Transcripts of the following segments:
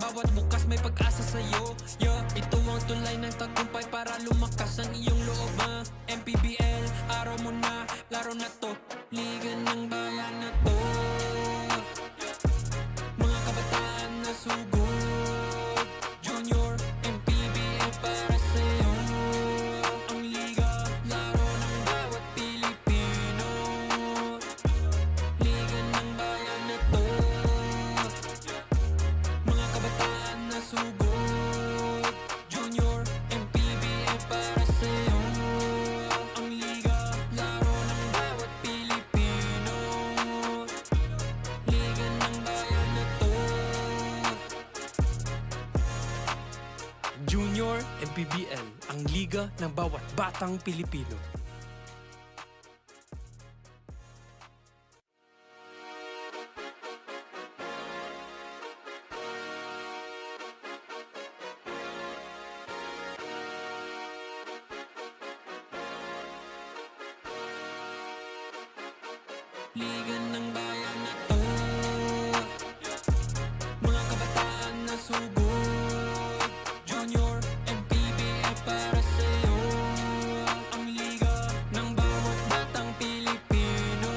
bawat bukas may pag-asa sa'yo. Ito ang tulay ng tagumpay para lumakas ang iyong loob. MPBL, araw mo na, laro na to, liga ng bayan na to. Mga kabataan na sugod, Junior, MPBL para sa'yo. Ang liga, laro ng bawat Pilipino, liga ng bayan na to. Mga kabataan na sugod, Junior, MPBL para sa'yo. Ang liga, laro ng bawat Pilipino, liga ng bayan na to. Junior MPBL, ang liga ng bawat batang Pilipino. Liga ng bayan na to. Mga kabataan na sugod, Junior, MPBL para sa'yo. Ang liga ng bawat batang Pilipino,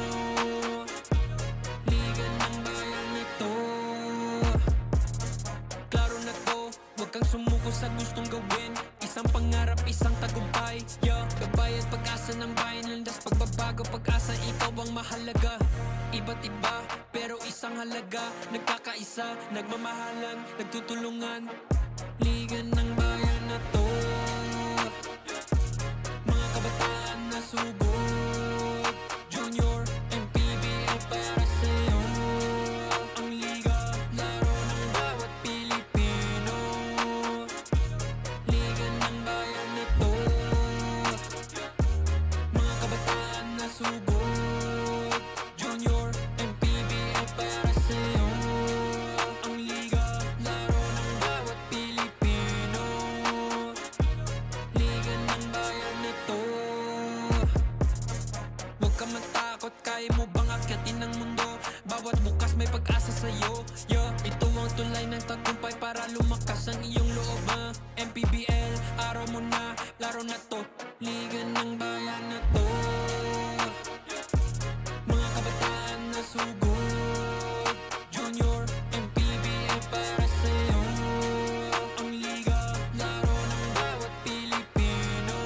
liga ng bayan na to. Klaro na to, huwag kang sumuko sa gustong gawin. Isang pangarap, isang tagumpay, gabay at pag-asa ng bayan. Landas pagbabago, pag-asa, ikaw ang mahalaga. Iba't iba, pero isang halaga. Nagkakaisa, nagmamahalan, nagtutulungan. Liga ng bayan na to. Mga kabataan na sugod, Junior, MPBL para sa'yo. Ang liga, laro ng bawat Pilipino, liga ng bayan na to. Mga kabataan na sugod, Junior, MPBL para sa'yo. Ang liga, laro ng bawat Pilipino, liga ng bayan na to. Huwag ka matakot, kaya mo bang akyatin ang mundo? Bawat bukas may pag-asa sa'yo. Ito ang tulay ng tagumpay para lumakas ang iyong loob. MPBL, araw mo na, laro na to, liga ng bayan na to. Mga kabataan na sugod, Junior, MPBL para sa'yo. Ang liga, laro ng bawat Pilipino,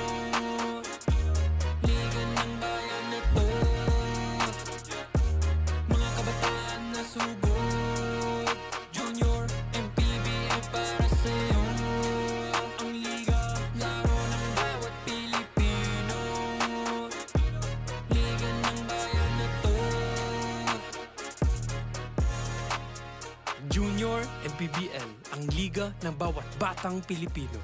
liga ng bayan na to. Mga kabataan na sugod, Junior, MPBL para sa'yo. Ang liga, laro ng bawat Pilipino, liga ng bayan na to. Junior MPBL, ang liga ng bawat batang Pilipino.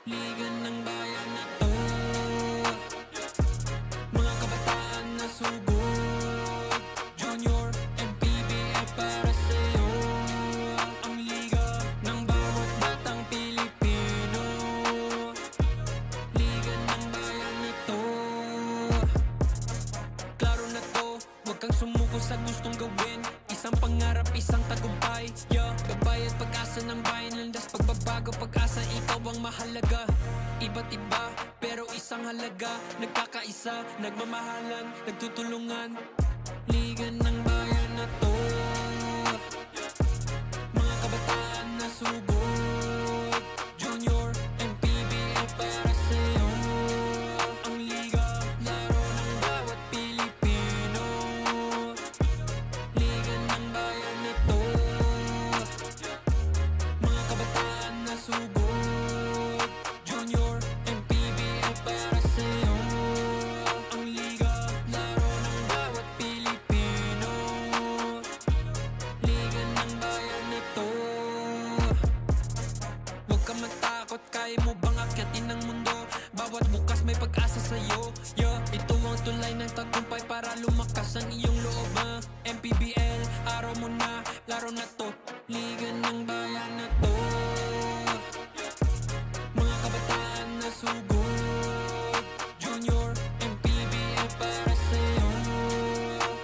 Liga ng bayan na to. Mga kabataan na sugod, Junior, MPBL para sa'yo. Ang liga ng bawat batang Pilipino, liga ng bayan na to. Klaro na to, huwag kang sumuko sa gustong gawin. Isang pangarap, isang tagumpay, gabay at pag-asa ng bayan. Landas pagbabago, pag-asa, ikaw ang mahalaga. Iba't iba, pero isang halaga. Nagkakaisa, nagmamahalan, nagtutulungan. Liga ng bayan na to. Mga kabataan na sugod, Junior, MPBL para sa'yo. Ang liga, laro ng bawat Pilipino, liga ng bayan na to. Mga kabataan na sugod, Junior, MPBL para sa'yo. Ang liga, laro ng bawat Pilipino, laro na to, liga ng bayan na to. Mga kabataan na sugod, junior, MPBL para sa'yo.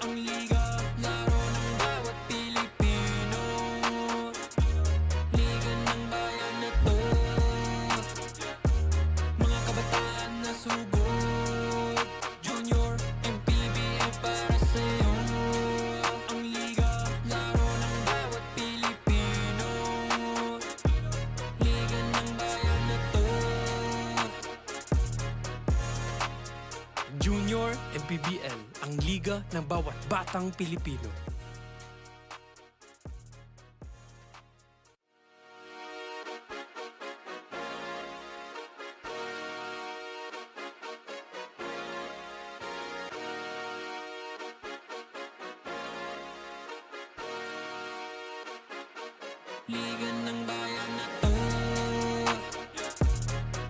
Ang liga, laro ng bawat Pilipino. Liga ng bayan na to. Mga kabataan na sugod, junior, MPBL para sa'yo. Ang liga, laro ng bawat Pilipino. Liga ng bayan na to. Junior MPBL, ang liga ng bawat batang Pilipino. Liga ng bayan na to.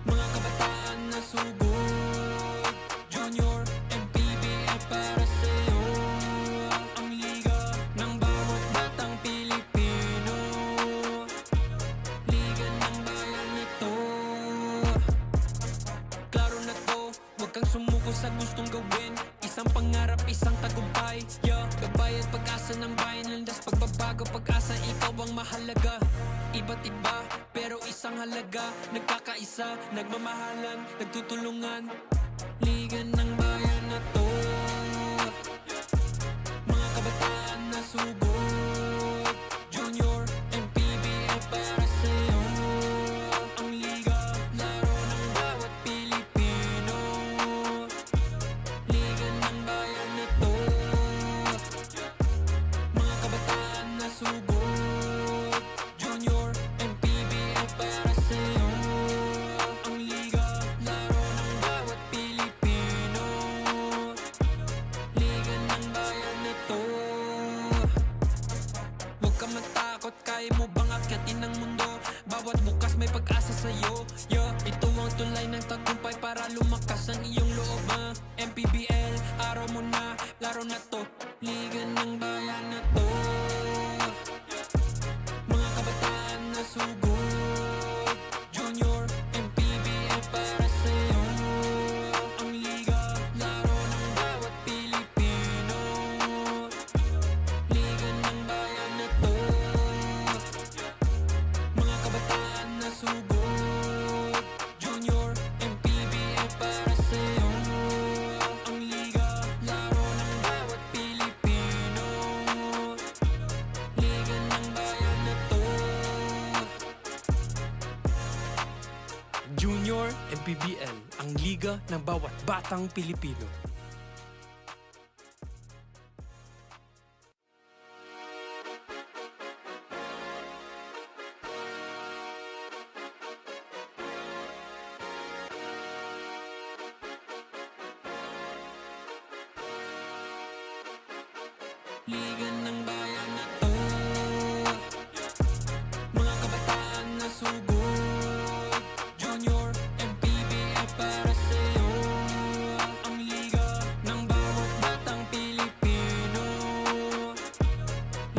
Mga kabataan na sugod, junior, MPBL para sa'yo. Ang liga ng bawat batang Pilipino. Liga ng bayan na to. Klaro na to, huwag kang sumuko sa gustong gawin. Isang pangarap, isang tagumpay, yeah. Gabay at pag-asa ng bayan, landas pagbabago, pag-asa, ikaw ang mahalaga. Iba't iba, pero isang halaga. Nagkakaisa, nagmamahalan, nagtutulungan. Liga ng bayan na to. Mga kabataan na sugod, junior, MPBL para sa'yo. Ang liga, laro ng bawat Pilipino. Liga ng bayan na to. Mga kabataan na sugod, junior, MPBL para sa'yo. Ang liga, laro ng bawat Pilipino. Liga ng bayan na to. Huwag ka matakot, kaya mo bang akyatin ang mundo? Bawat bukas may pag-asa sa'yo, yeah. Ito ang tulay ng tagumpay para lumakas ang iyong loob, MPBL, araw mo na, laro na to. Liga ng bayan na to. Mga kabataan na sugod, junior, MPBL para sa'yo. Ang liga, laro ng bawat Pilipino. Liga ng bayan na to. Mga kabataan na sugod, junior, MPBL para sa'yo. Ang liga, laro ng bawat Pilipino. Liga ng bayan na to. Junior MPBL, ang liga ng bawat batang Pilipino. Liga ng bayan na to. Mga kabataan na sugod, junior, MPBL para sa'yo. Ang liga ng bawat batang Pilipino.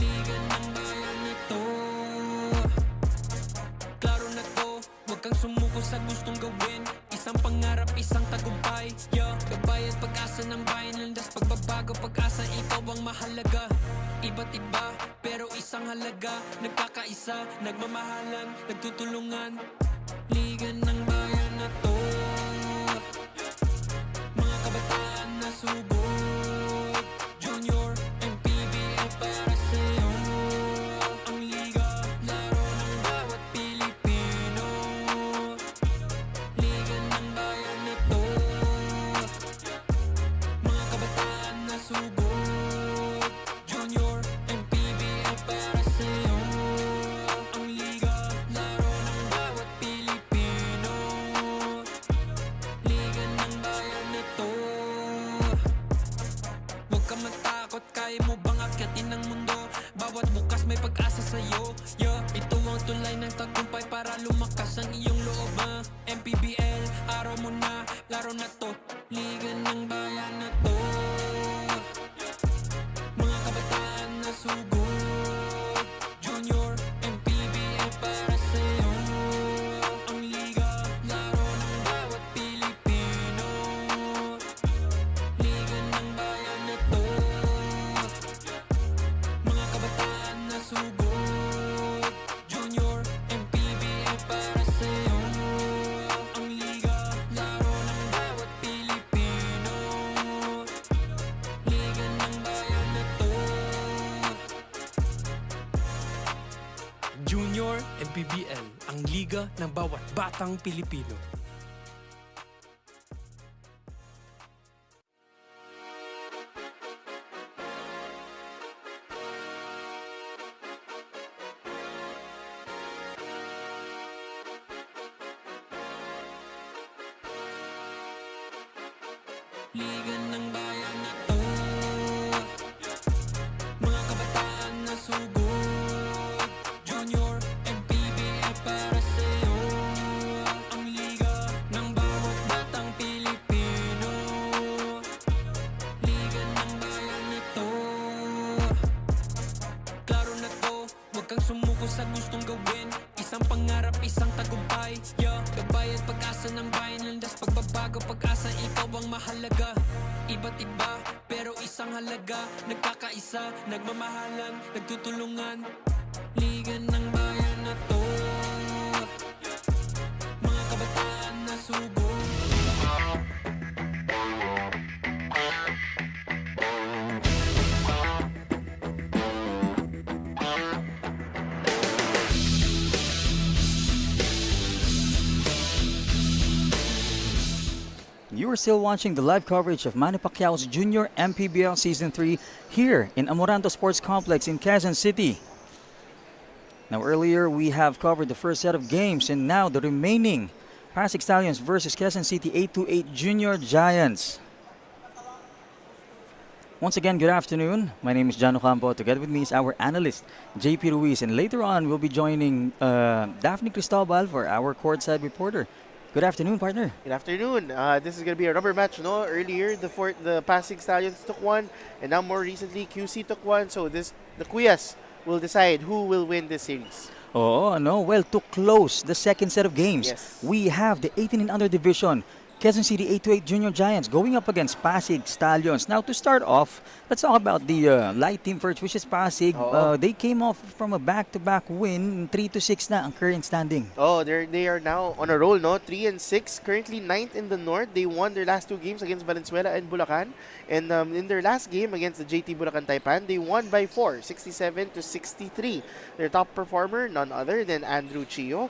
Liga ng bayan na to. Klaro na to, huwag kang sumuko sa gustong gawin. Isang pangarap, isang tagumpay, yeah. Gabay at pag-asa ng bayan, landas pagbabago, pag-asa, ikaw ang mahalaga. Iba't iba, pero isang halaga. Nagkakaisa, nagmamahalan, nagtutulungan. Liga ng bayan na to. Mga kabataan na sugod, junior, MPBL para sa'yo. Ang liga, laro ng bawat Pilipino. Liga ng bayan na to. Mga kabataan na sugod, junior, MPBL para sa'yo. Ang liga, laro ng bawat Pilipino. Liga ng bayan na to. Huwag ka matakot, kaya mo bang akyatin ang mundo? Bawat bukas may pag-asa sa'yo, yeah. Ito ang tulay ng tagumpay para lumakas ang iyong loob, MPBL, araw mo na, laro na to. Liga ng bayan na to. Mga kabataan na sugod, Junior MPBL, ang liga ng bawat batang Pilipino. Liga ng bayan na to, mga kabataan na sugod. Junior MPBL para sa'yo, ang liga ng bawat batang Pilipino. Liga ng bayan na to, klaro na to, huwag kang sumuko sa gustong gawin. Isang pangarap, isang tagumpay, yeah. Gabay at pag-asa ng bayan, landas pagbabago, pag-asa, ikaw ang mahalaga. Iba't iba, pero isang halaga. Nagkakaisa, nagmamahalan, nagtutulungan. Liga ng bayan na to, mga kabataan na subo. You are still watching the live coverage of Manny Pacquiao's Junior MPBL Season 3 here in Amoranto Sports Complex in Quezon City. Now earlier we have covered the first set of games and now the remaining PASIG Stallions versus Quezon City 828 Junior Giants. Once again, good afternoon. My name is John Ocampo. Together with me is our analyst, JP Ruiz. And later on, we'll be joining Daphne Cristobal for our courtside reporter. Good afternoon, partner. Good afternoon. This is going to be a rubber match, no? Earlier, the PASIG Stallions took one, and now more recently, QC took one. So the Cuyas will decide who will win this series. Oh, no. Well, to close the second set of games, Yes. we have the 18 and under division, Quezon City 828 Junior Giants going up against PASIG Stallions. Now, to start off, let's talk about the light team first, which is PASIG. Oo. They came off from a back-to-back win, 3-6 na ang current standing. Oh, they are now on a roll, no? 3-6, currently 9th in the north. They won their last two games against Valenzuela and Bulacan. And in their last game against the JT Bulacan Taipan, they won by 4, 67-63. Their top performer, none other than Andrew Chio.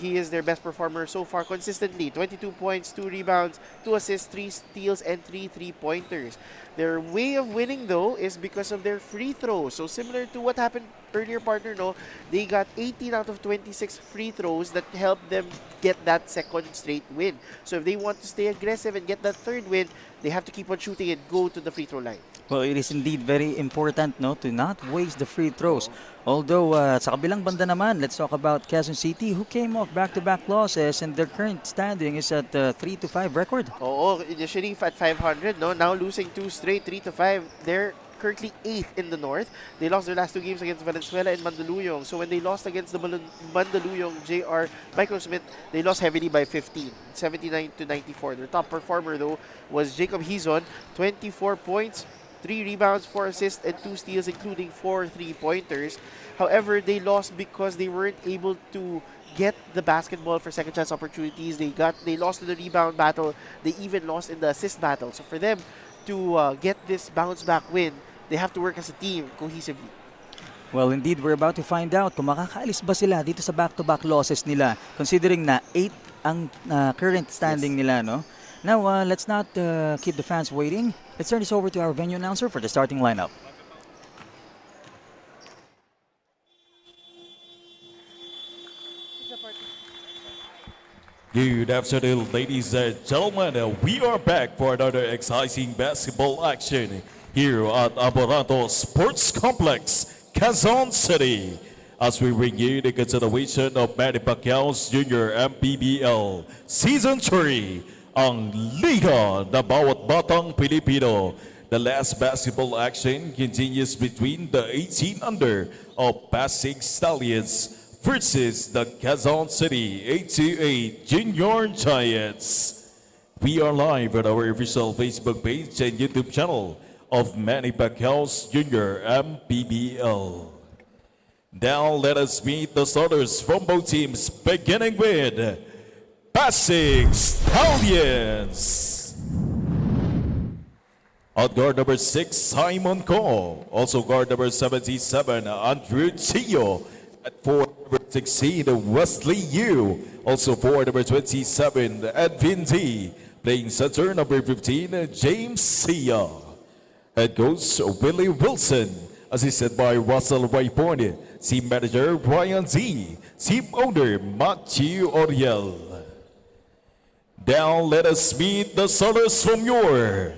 He is their best performer so far consistently. 22 points, 2 rebounds, 2 assists, 3 steals, and 3 3-pointers. Their way of winning, though, is because of their free throws. So similar to what happened earlier, partner, no? They got 18 out of 26 free throws that helped them get that second straight win. So if they want to stay aggressive and get that third win, they have to keep on shooting and go to the free throw line. Well, it is indeed very important, no, to not waste the free throws. Although, sa kabilang banda naman, let's talk about Quezon City, who came off back-to-back losses and their current standing is at 3-5 record. Oo, initially at 500, no? Now losing 2 straight, 3-5. They're currently 8th in the north. They lost their last 2 games against Valenzuela and Mandaluyong. So when they lost against the Mandaluyong JR Microsmith, they lost heavily by 15, 79-94. Their top performer, though, was Jacob Hizon, 24 points, 3 rebounds, 4 assists, and 2 steals, including 4 3-pointers. However, they lost because they weren't able to get the basketball for second chance opportunities. They lost to the rebound battle. They even lost in the assist battle. So for them to get this bounce back win, they have to work as a team cohesively. Well, indeed, we're about to find out kung makakaalis ba sila dito sa back-to-back losses nila, considering na 8 ang current standing nila, no? Now, let's not keep the fans waiting. Let's turn this over to our venue announcer for the starting lineup. Good afternoon, ladies and gentlemen. We are back for another exciting basketball action here at Amoranto Sports Complex, Quezon City. As we bring you the continuation of Manny Pacquiao's Junior MPBL Season 3, ang Liga na Bawat Batang Pilipino. The last basketball action continues between the 18 under of PASIG Stallions versus the Quezon City 828 Junior Giants. We are live on our official Facebook page and YouTube channel of Manny Pacquiao's Junior MPBL. Now let us meet the starters from both teams, beginning with PASIG Stallions. At guard number 6, Simon Ko. Also guard number 77, Andrew Chio. At 4, number 16, Wesley Yu. Also for number 27, Edwin D. Playing center, number 15, James Sia. Head coach, Willie Wilson. Assisted by Russell Rayborn. Team manager, Brian Z. Team owner, Matthew Oriel. Now let us meet the starters from your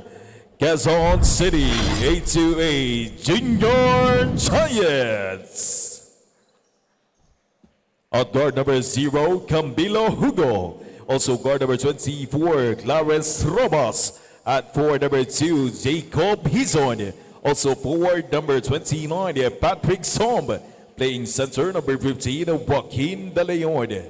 Quezon City A2A Junior Giants. At guard number 0, Camilo Hugo. Also guard number 24, Clarence Robas. At forward number 2, Jacob Hizon. Also forward number 29, Patrick Somb. Playing center number 15, Joaquin De Leon.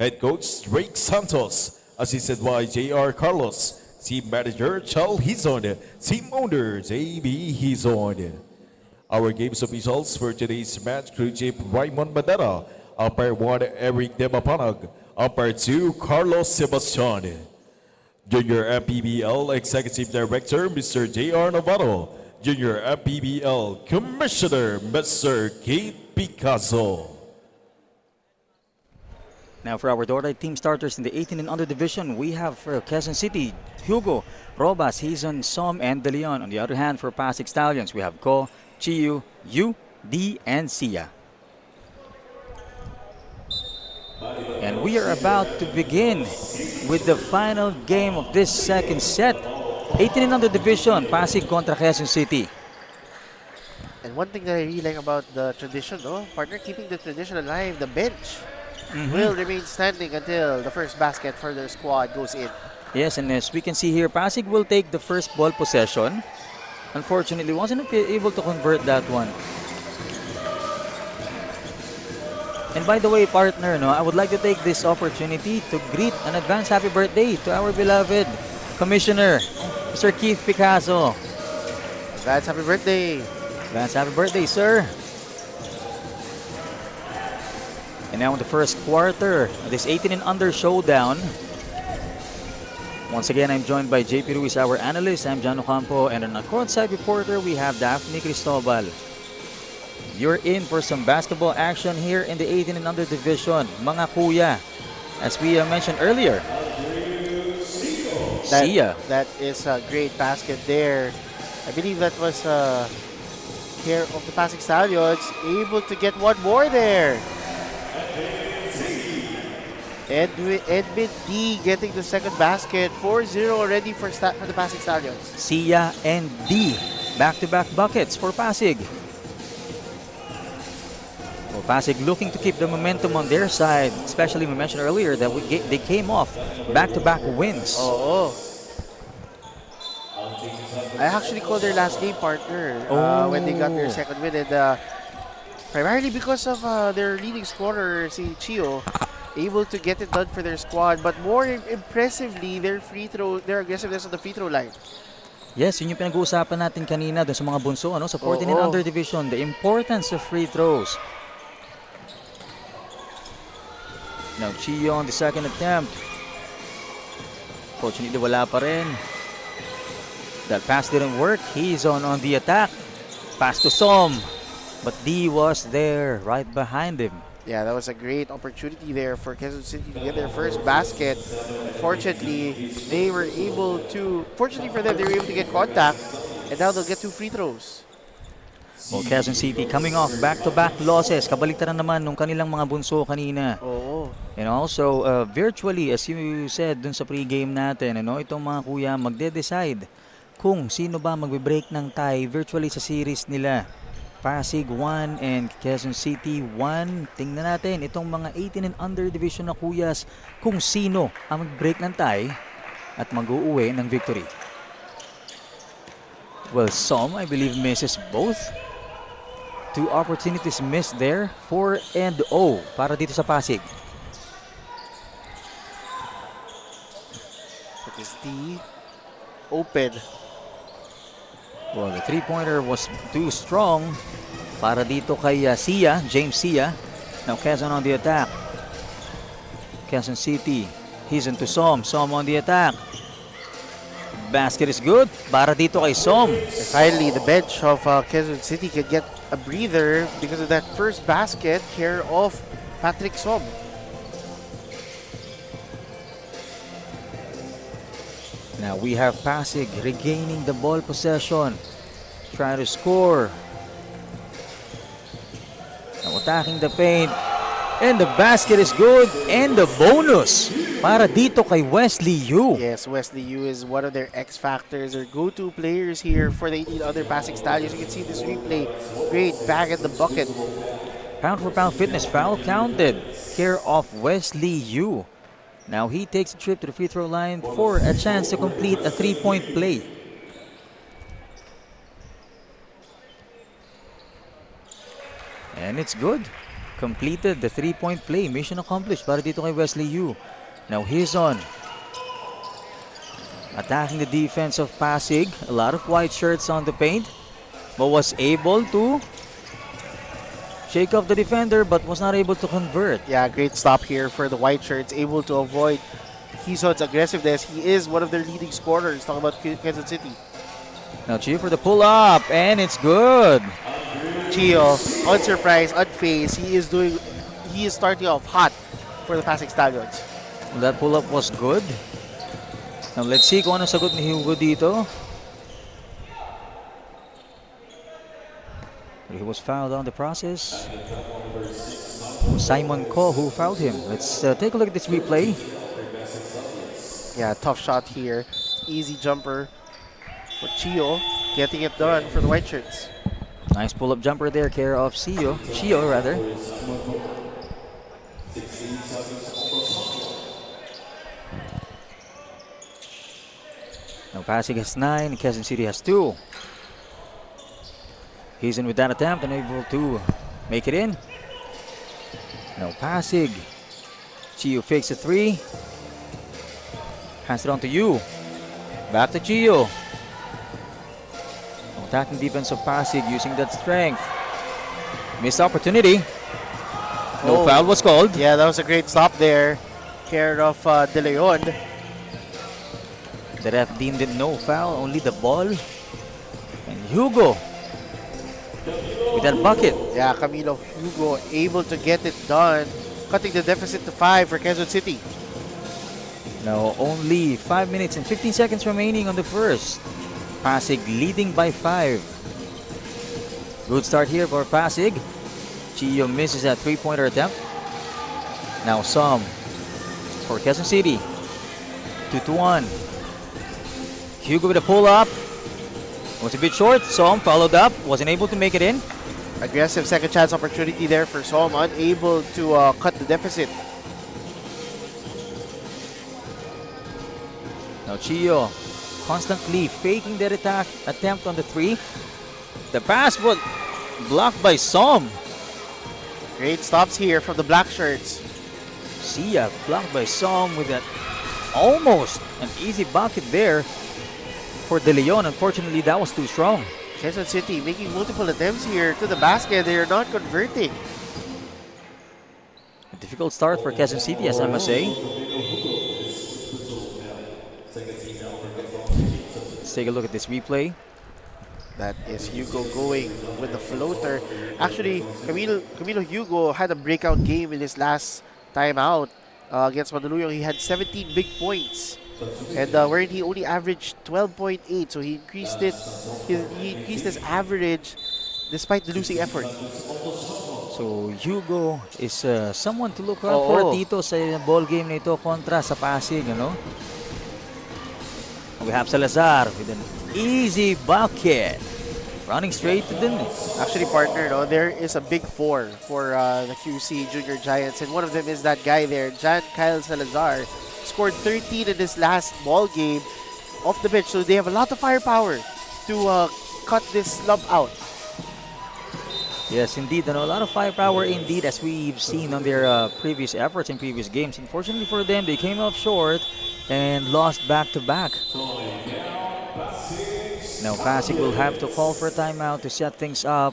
Head coach, Drake Santos. Assisted by J.R. Carlos. Team manager, Chal Hizon. Team owner, J.B. Hizon. Our games officials for today's match, crew chief Raymond Madera. Umpire 1, Eric Demapanag. Umpire 2, Carlos Sebastian. Junior MPBL Executive Director, Mr. J.R. Navarro. Junior MPBL Commissioner, Mr. Kate Picasso. Now for our Dorite team starters in the 18 and under division, we have for Quezon City, Hugo, Robas, Hizon, Som, and De Leon. On the other hand, for PASIG Stallions, we have Ko, Chiyu, Yu, D, and Sia. And we are about to begin with the final game of this second set. 18 and under division, Pasig contra Quezon City. And one thing that I really like about the tradition, partner, keeping the tradition alive, the bench will remain standing until the first basket for their squad goes in. Yes, and as we can see here, Pasig will take the first ball possession. Unfortunately, wasn't able to convert that one. And by the way, partner, I would like to take this opportunity to greet an advance happy birthday to our beloved Commissioner, Mr. Keith Picasso. Advance happy birthday. Advance happy birthday, sir. And now in the first quarter, this 18 and under showdown. Once again, I'm joined by JP Ruiz, our analyst. I'm Jan Ocampo, and on our courtside reporter, we have Daphne Cristobal. You're in for some basketball action here in the 18 and under division, mga kuya. As we mentioned earlier, Sia. That is a great basket there. I believe that was care of the PASIG Stallions, able to get one more there. Edwin D getting the second basket, 4-0 already for the PASIG Stallions. Sia and D, back-to-back buckets for Pasig. Well, Pasig looking to keep the momentum on their side, especially we mentioned earlier that they came off back-to-back wins. Oh. I actually called their last game, partner, when they got their second win, and primarily because of their leading scorer, si Chio, able to get it done for their squad, but more impressively, their aggressiveness on the free throw line. Yes, yun yung pinag-uusapan natin kanina doon sa mga bunso, sa 14 and under division, the importance of free throws. Now, Chio on the second attempt. Fortunately, wala pa rin. That pass didn't work. He's on the attack. Pass to Som. But D was there right behind him. Yeah, that was a great opportunity there for Quezon City to get their first basket. Fortunately for them, they were able to get contact, and now they'll get 2 free throws. Well, Quezon City coming off back-to-back losses. Kabaliktaran naman nung kanilang mga bunso kanina. Oo. And also, virtually, as you said dun sa pre-game natin, itong mga kuya magde-decide kung sino ba magbe-break ng tie virtually sa series nila. Pasig 1 and Quezon City 1. Tingnan natin itong mga 18 and under division na kuyas kung sino ang mag-break ng tie at mag-uuwi ng victory. Well, Som, I believe, misses both. 2 opportunities missed there. 4-0 para dito sa Pasig. It is D open. Well, the three-pointer was too strong para dito kay Sia, James Sia. Now Quezon on the attack. Quezon City, he's into Som. Som on the attack. Basket is good para dito kay Som. And finally, the bench of Quezon City can get a breather because of that first basket care of Patrick Som. Now we have Pasig regaining the ball possession. Trying to score. Now attacking the paint. And the basket is good. And the bonus para dito kay Wesley Yu. Yes, Wesley Yu is one of their X factors or go-to players here for the 18 other PASIG Stallions. You can see this replay. Great back at the bucket. Pound for pound fitness foul counted. Care of Wesley Yu. Now he takes a trip to the free throw line for a chance to complete a three-point play. And it's good. Completed the three-point play. Mission accomplished para dito kay Wesley Yu. Now he's on. Attacking the defense of Pasig. A lot of white shirts on the paint. But was able to shake off the defender but was not able to convert. Yeah, great stop here for the white shirts. Able to avoid Quezon's aggressiveness. He is one of their leading scorers. Talking about Quezon City. Now Chio for the pull-up. And it's good. Chio, unsurprised, unfazed. He is starting off hot for the PASIG Stallions. That pull-up was good. Now let's see kung ano sagot ni Hugo dito. He was fouled on the process. Simon Ko who fouled him. Let's take a look at this replay. Yeah, tough shot here. Easy jumper for Chio. Getting it done for the white shirts. Nice pull-up jumper there, care of Chio rather. Now Pasig has 9, Quezon City has 2. He's in with that attempt and able to make it in. Now Pasig. Chio fakes a 3. Pass it on to Yu. Back to Chio. Attacking defense of Pasig using that strength. Missed opportunity. No foul was called. Yeah, that was a great stop there. Care of De Leon. The ref deemed it no foul, only the ball. And Hugo with that bucket. Yeah, Camilo Hugo able to get it done. Cutting the deficit to 5 for Quezon City. Now only 5 minutes and 15 seconds remaining on the first. Pasig leading by 5. Good start here for Pasig. Chio misses that three-pointer attempt. Now Som for Quezon City. 2-1. Hugo with a pull-up. Was a bit short. Som followed up. Wasn't able to make it in. Aggressive second chance opportunity there for Som. Unable to cut the deficit. Now Chio constantly faking that attack attempt on the 3. The pass was blocked by Som. Great stops here from the black shirts. Sia blocked by Som with that almost an easy bucket there for De Leon. Unfortunately, that was too strong. Quezon City making multiple attempts here to the basket. They are not converting. A difficult start for Quezon City, as I must say. Let's take a look at this replay. That is Hugo going with the floater. Actually, Camilo Hugo had a breakout game in his last time out against Mandaluyong. He had 17 big points, and wherein he only averaged 12.8. So he increased it. He increased his average despite the losing effort. So Hugo is someone to look out for dito sa ball game na ito kontra sa Pasig, ano? We have Salazar with an easy bucket. Running straight to the net. Actually, partner, no, there is a big 4 for the QC Junior Giants, and one of them is that guy there, Kyle Salazar. Scored 13 in this last ball game off the bench, so they have a lot of firepower to cut this slump out. Yes, indeed. A lot of firepower indeed, as we've seen on their previous efforts in previous games. Unfortunately for them, they came up short and lost back-to-back. Now Pasig will have to call for a timeout to set things up.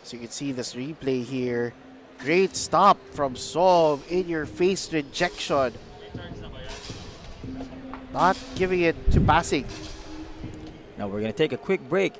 So you can see this replay here. Great stop from Som. In-your-face rejection. Not giving it to Pasig. Now we're going to take a quick break.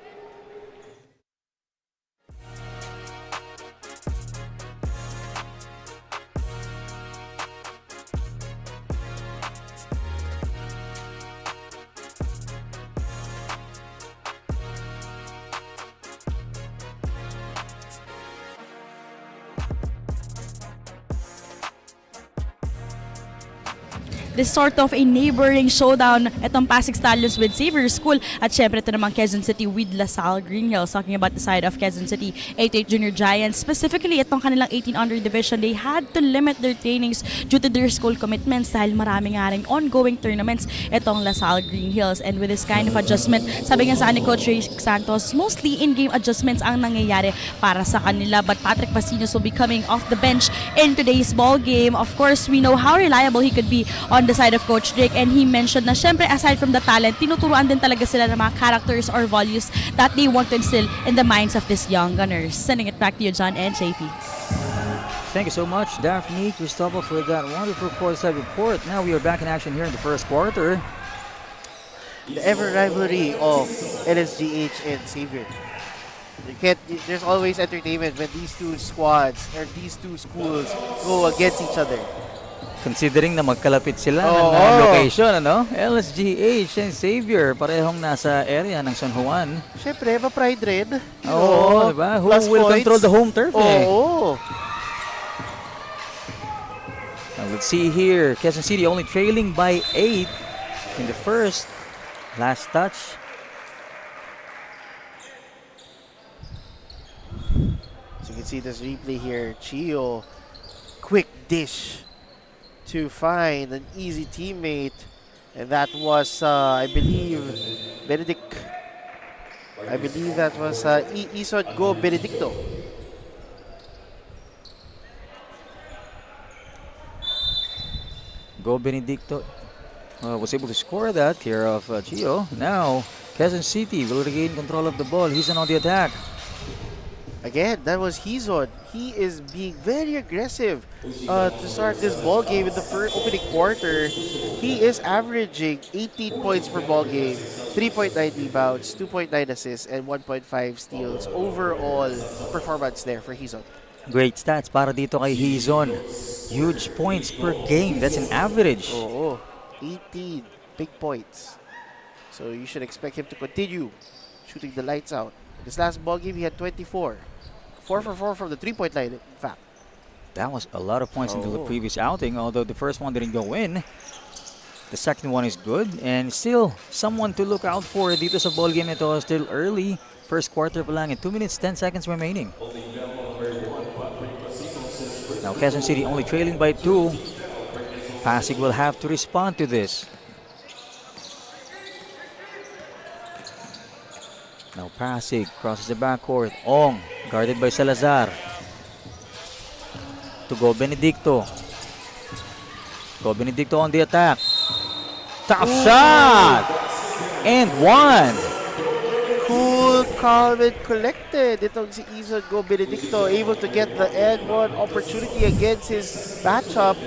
this sort of a neighboring showdown. Itong PASIG Stallions with Xavier School at syempre ito naman Quezon City with LaSalle Green Hills. Talking about the side of Quezon City, 88 Junior Giants, specifically itong kanilang 18 under division, they had to limit their trainings due to their school commitments dahil marami nga rin ongoing tournaments itong LaSalle Green Hills. And with this kind of adjustment, sabi nga sa ni Coach Ray Santos, mostly in-game adjustments ang nangyayari para sa kanila. But Patrick Pasinos will be coming off the bench in today's ball game. Of course, we know how reliable he could be on the side of Coach Drake, and he mentioned na syempre aside from the talent, tinuturuan din talaga sila ng mga characters or values that they want to instill in the minds of these young gunners. Sending it back to you, John and JP. Thank you so much, Daphne Cristobal, for that wonderful courtside report. Now we are back in action here in the first quarter. The ever rivalry of LSGH and Xavier. There's always entertainment when these two squads or these two schools go against each other. Considering na magkalapit sila ng location, ano? LSGH and Xavier, parehong nasa area ng San Juan. Siyempre, ma-pride red. Oo, diba? Who will control the home turf? Oo. Now let's see here, Quezon City only trailing by 8 in the first. Last touch. So you can see this replay here. Chio, quick dish to find an easy teammate, and that was I believe Benedict. I believe that was Isod Go Benedicto. Go Benedicto was able to score that care of Chio. Now Quezon City will regain control of the ball. He's on the attack. Again, that was Hizon. He is being very aggressive to start this ball game in the first opening quarter. He is averaging 18 points per ball game, 3.9 rebounds, 2.9 assists, and 1.5 steals. Overall performance there for Hizon. Great stats para dito kay Hizon. Huge points per game. That's an average. Oo, 18 big points. So you should expect him to continue shooting the lights out. This last ball game, he had 24. 4 for 4 from the three-point line, in fact. That was a lot of points in the previous outing, although the first one didn't go in. The second one is good, and still someone to look out for dito sa ball game ito. Still early, first quarter pa lang, and 2 minutes 10 seconds remaining. Now Quezon City only trailing by 2. Pasig will have to respond to this. Now Pasig crosses the backcourt. Ong, guarded by Salazar. To Go Benedicto. Go Benedicto on the attack. Top shot! And one! Cool, calm, and collected. Itong si Izod Go Benedicto able to get the and one opportunity against his matchup.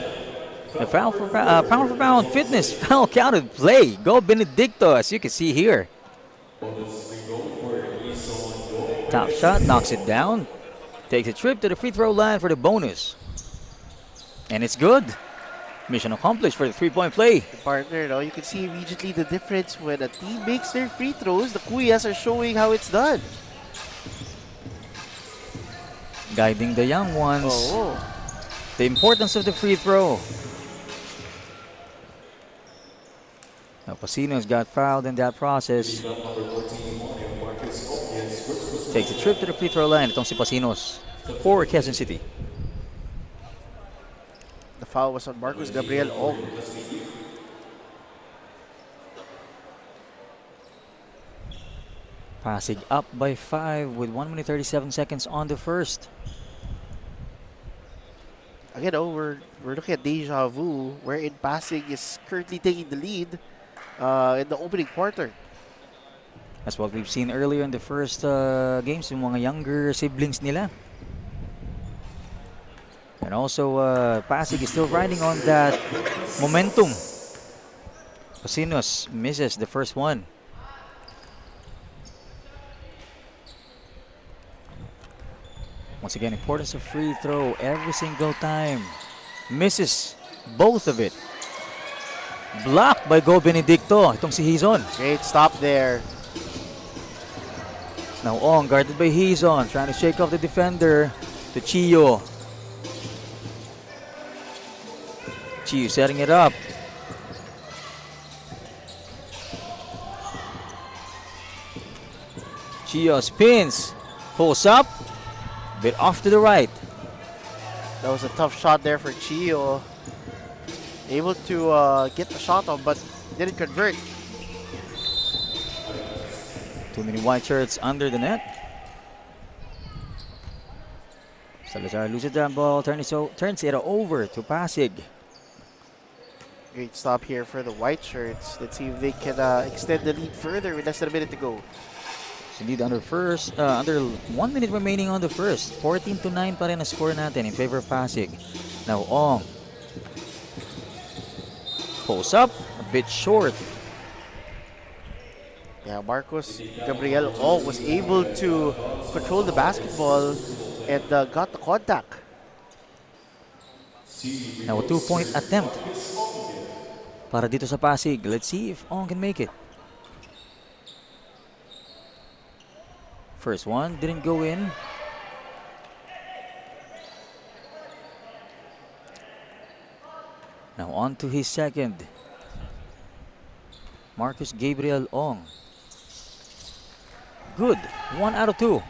The pound for pound fitness foul counted play. Go Benedicto, as you can see here. Top shot, knocks it down. Takes a trip to the free throw line for the bonus. And it's good. Mission accomplished for the three-point play. The partner, no? You can see immediately the difference when a team makes their free throws. The Kuyas are showing how it's done. Guiding the young ones. Oh. The importance of the free throw. Now Pasinos got fouled in that process. Takes a trip to the free throw line. Itong si Pasinos for Quezon City. The foul was on Marcus Gabriel Ong. Pasig up by 5 with 1 minute 37 seconds on the first. Again, we're looking at deja vu, wherein Pasig is currently taking the lead in the opening quarter. That's what we've seen earlier in the first games, yung mga younger siblings nila. And also, Pasig is still riding on that momentum. Pasinos misses the first one. Once again, importance of free throw every single time. Misses both of it. Blocked by Go Benedicto. Itong si Hizon. Great stop there. Now Ong, guarded by Hizon, trying to shake off the defender. To Chio. Chio setting it up. Chio spins, pulls up, bit off to the right. That was a tough shot there for Chio. Able to get the shot off, but didn't convert. Too many white shirts under the net. Salazar loses that ball, turns it over to Pasig. Great stop here for the white shirts. Let's see if they can extend the lead further with less than a minute to go. So lead under 1 minute remaining on the first. 14-9 pa rin ang score natin in favor of Pasig. Now Ong. Pulls up, a bit short. Yeah, Marcos Gabriel Ong was able to control the basketball and got the contact. Now a 2-point attempt para dito sa Pasig. Let's see if Ong can make it. First one didn't go in. Now on to his second. Marcus Gabriel Ong. Good. 1 out of 2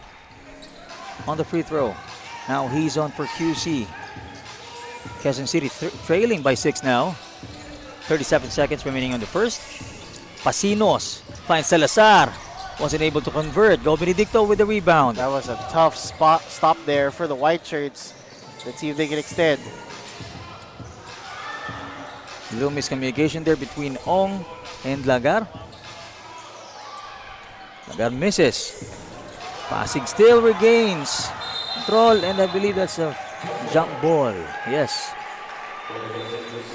on the free throw. Now he's on for QC. Quezon City trailing by 6 now. 37 seconds remaining on the first. Pasinos finds Salazar. Wasn't able to convert. Go Benedicto with the rebound. That was a tough stop there for the white shirts. Let's see if they can extend. Little miscommunication there between Ong and Lagar. Lagar misses. Pasig still regains control, and I believe that's a jump ball. Yes.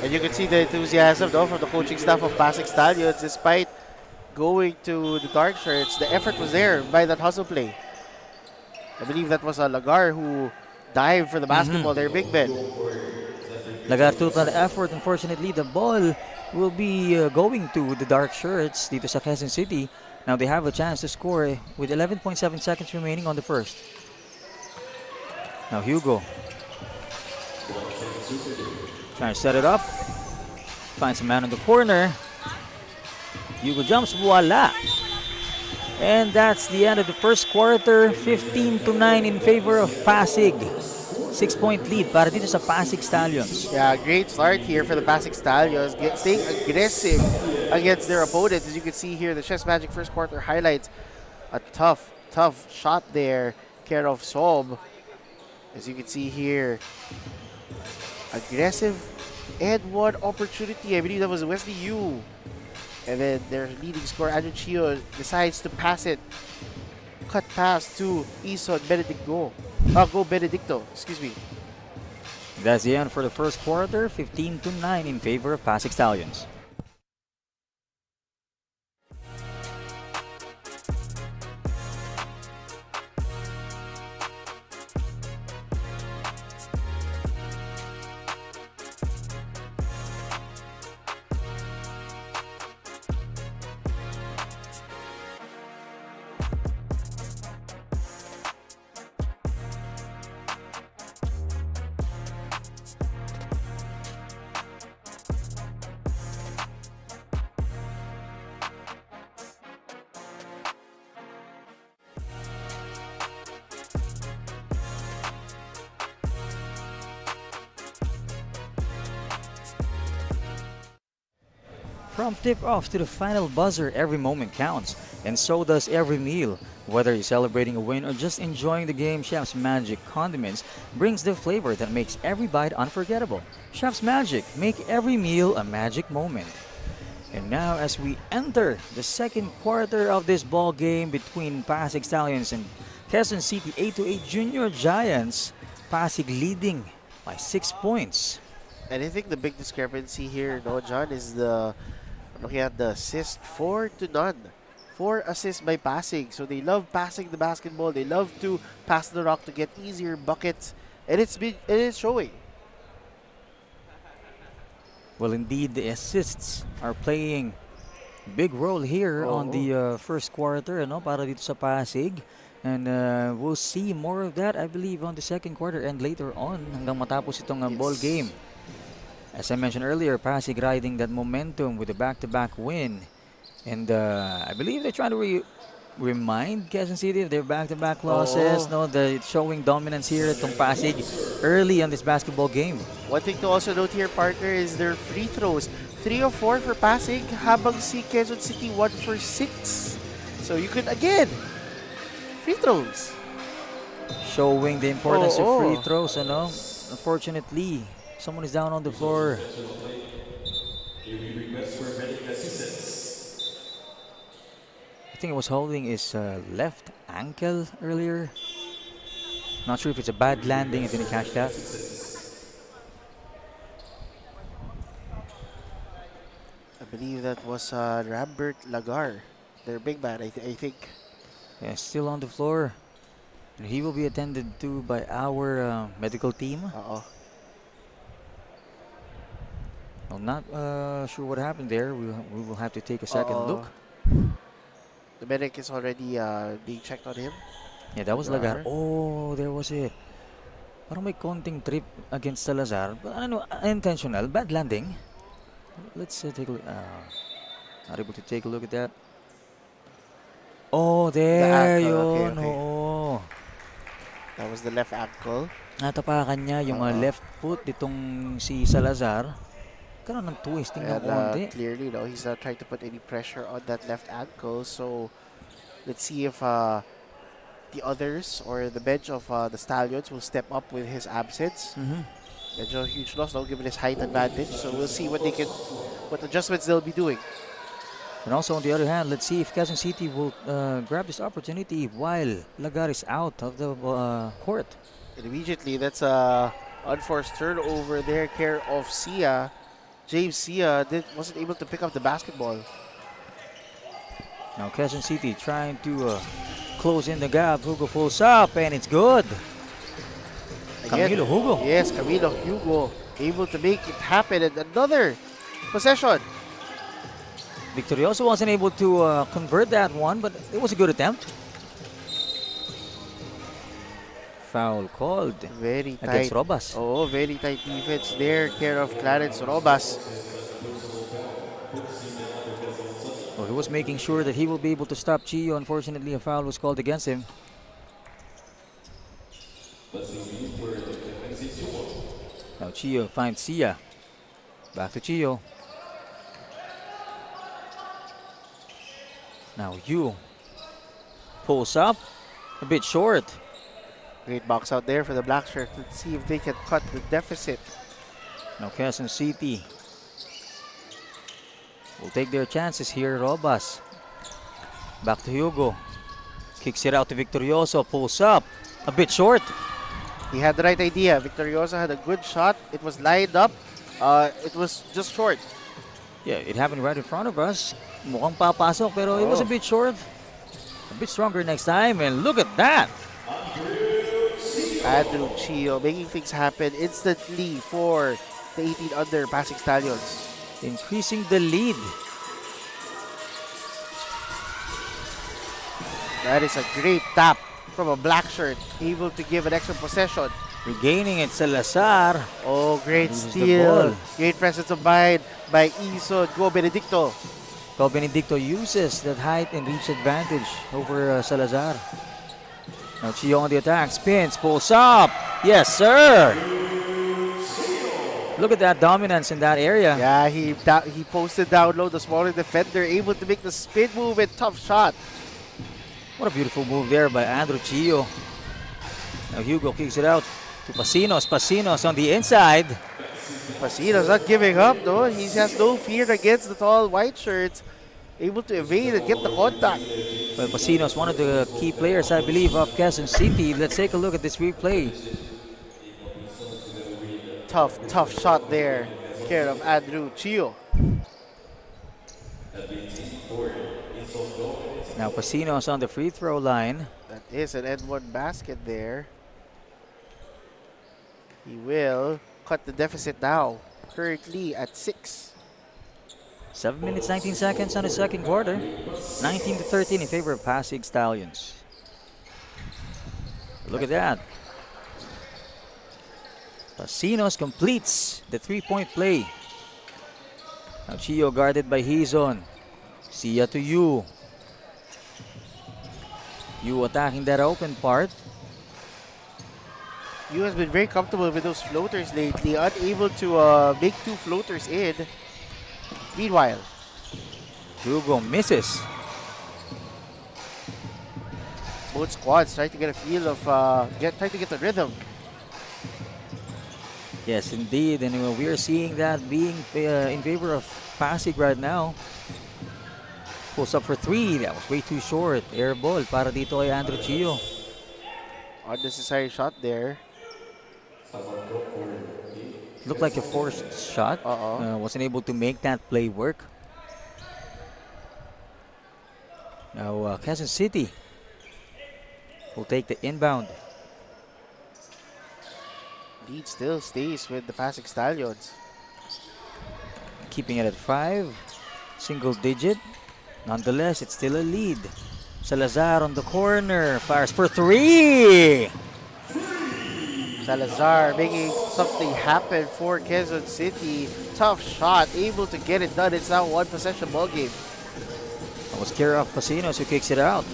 And you can see the enthusiasm though from the coaching staff of PASIG Stallions. Despite going to the dark shirts, the effort was there by that hustle play. I believe that was a Lagar who dived for the basketball there, Big Ben. Lagar took an effort. Unfortunately, the ball will be going to the dark shirts dito sa Quezon City. Now they have a chance to score with 11.7 seconds remaining on the first. Now Hugo trying to set it up. Finds a man on the corner. Hugo jumps, voila! And that's the end of the first quarter. 15-9 in favor of Pasig. 6-point lead para dito sa Pasig Stallions. Yeah, great start here for the PASIG Stallions. Staying aggressive against their opponents. As you can see here, the Chess Magic first quarter highlights. A tough shot there, care of Sob. As you can see here, aggressive and one opportunity. I believe that was Wesley Yu. And then their leading scorer, Andrew Chio, decides to pass it. Cut pass to Ison Benedicto. Go Benedicto, excuse me. That's the end for the first quarter. 15-9 in favor of Pasig Stallions. From tip-off to the final buzzer, every moment counts, and so does every meal. Whether you're celebrating a win or just enjoying the game, Chef's Magic Condiments brings the flavor that makes every bite unforgettable. Chef's Magic, make every meal a magic moment. And now as we enter the second quarter of this ball game between Pasig Stallions and Quezon City 8-8 Junior Giants, Pasig leading by 6 points. And I think the big discrepancy here, no, John, is looking at the assist, 4-0. 4 assists by Pasig. So they love passing the basketball. They love to pass the rock to get easier buckets, and it is showing. Well, indeed, the assists are playing big role here on the first quarter, para dito sa Pasig. And we'll see more of that, I believe, on the second quarter and later on hanggang matapos itong ball game. As I mentioned earlier, Pasig riding that momentum with a back-to-back win. And I believe they're trying to remind Quezon City of their back-to-back losses. Oo. No, they're showing dominance here at Pasig early on this basketball game. One thing to also note here, partner, is their free throws. 3 of 4 for Pasig, habang si Quezon City 1 for 6. So you could, again, free throws. Showing the importance of Oo. free throws. Ano? Unfortunately, someone is down on the floor. I think he was holding his left ankle earlier. Not sure if it's a bad landing. I didn't catch that. I believe that was Rambert Lagar, their big man, I think. Yeah, still on the floor. And he will be attended to by our medical team. Uh-oh. I'm not sure what happened there. We will have to take a second Uh-oh. look. The medic is already being checked on him. Yeah, that was Lagar. Lagar. Oh, there was it. Parang may konting trip against Salazar. But ano, unintentional. Bad landing. Let's take a look. Not able to take a look at that. Oh, there ankle, yun. okay. Oo. That was the left ankle. Natapakan niya yung left foot ditong si Salazar. Karoon ng twisting ng And konti. clearly, no, he's not trying to put any pressure on that left ankle. So let's see if the others or the bench of the Stallions will step up with his absence. Medyo huge loss, no, given his height advantage. So we'll see what adjustments they'll be doing. And also on the other hand, let's see if Quezon City will grab this opportunity while Lagar is out of the court. And immediately, that's a unforced turnover there, care of Sia. James Sia wasn't able to pick up the basketball. Now Quezon City trying to close in the gap. Hugo pulls up and it's good. Again, Camilo Hugo. Yes, Camilo Hugo able to make it happen. And another possession. Victorioso wasn't able to convert that one, but it was a good attempt. Foul called Very tight. against Robas. Oh, very tight defense there. Care of Clarence Robas. Well, he was making sure that he will be able to stop Chio. Unfortunately, a foul was called against him. Now Chio finds Sia. Back to Chio. Now Yu pulls up. A bit short. Great box out there for the black shirt. Let's see if they can cut the deficit. Now Quezon City will take their chances here. Robas. Back to Hugo. Kicks it out to Victorioso. Pulls up. A bit short. He had the right idea. Victorioso had a good shot. It was lined up. It was just short. Yeah, it happened right in front of us. Mukhang papasok pero it was a bit short. A bit stronger next time. And look at that. Andrew Chio making things happen instantly for the 18 under PASIG Stallions. Increasing the lead. That is a great tap from a black shirt, able to give an extra possession. Regaining it, Salazar. Oh, great Loses the steal. ball. Great presence of mind by Iso. Go Benedicto. Col Benedicto uses that height and reach advantage over Salazar. Now Chio on the attack, spins, pulls up. Yes, sir. Look at that dominance in that area. Yeah, he posted down low, the smaller defender, able to make the spin move and tough shot. What a beautiful move there by Andrew Chio. Now Hugo kicks it out to Pasinos. Pasinos on the inside. Pasino's not giving up, no. He has no fear against the tall white shirts. Able to evade and get the contact. Well, Pasinos, one of the key players, I believe, of Quezon City. Let's take a look at this replay. Tough shot there. Care of Andrew Chio. Now Pasinos on the free throw line. That is an N1 basket there. He will cut the deficit now. Currently at 6. 7 minutes, 19 seconds on the second quarter. 19-13 in favor of Pasig Stallions. Look at that. Pasinos completes the three-point play. Now Chio guarded by Hizon. Sia to you. You attacking that open part. Yu has been very comfortable with those floaters lately, unable to make 2 floaters in. Meanwhile, Hugo misses. both squads trying to get a feel of, trying to get the rhythm. Yes, indeed. And we are seeing that being in favor of Pasig right now. Pulls up for 3. That was way too short. Air ball para dito kay Andrew Chio. Unnecessary shot there. Looked like a forced shot. Wasn't able to make that play work. Now Quezon City will take the inbound. Lead still stays with the PASIG Stallions. Keeping it at 5. Single digit. Nonetheless, it's still a lead. Salazar on the corner. Fires for 3. Salazar making something happen for Quezon City. Tough shot, able to get it done. It's now 1 possession ball game. That was Kira Pasinos who kicks it out.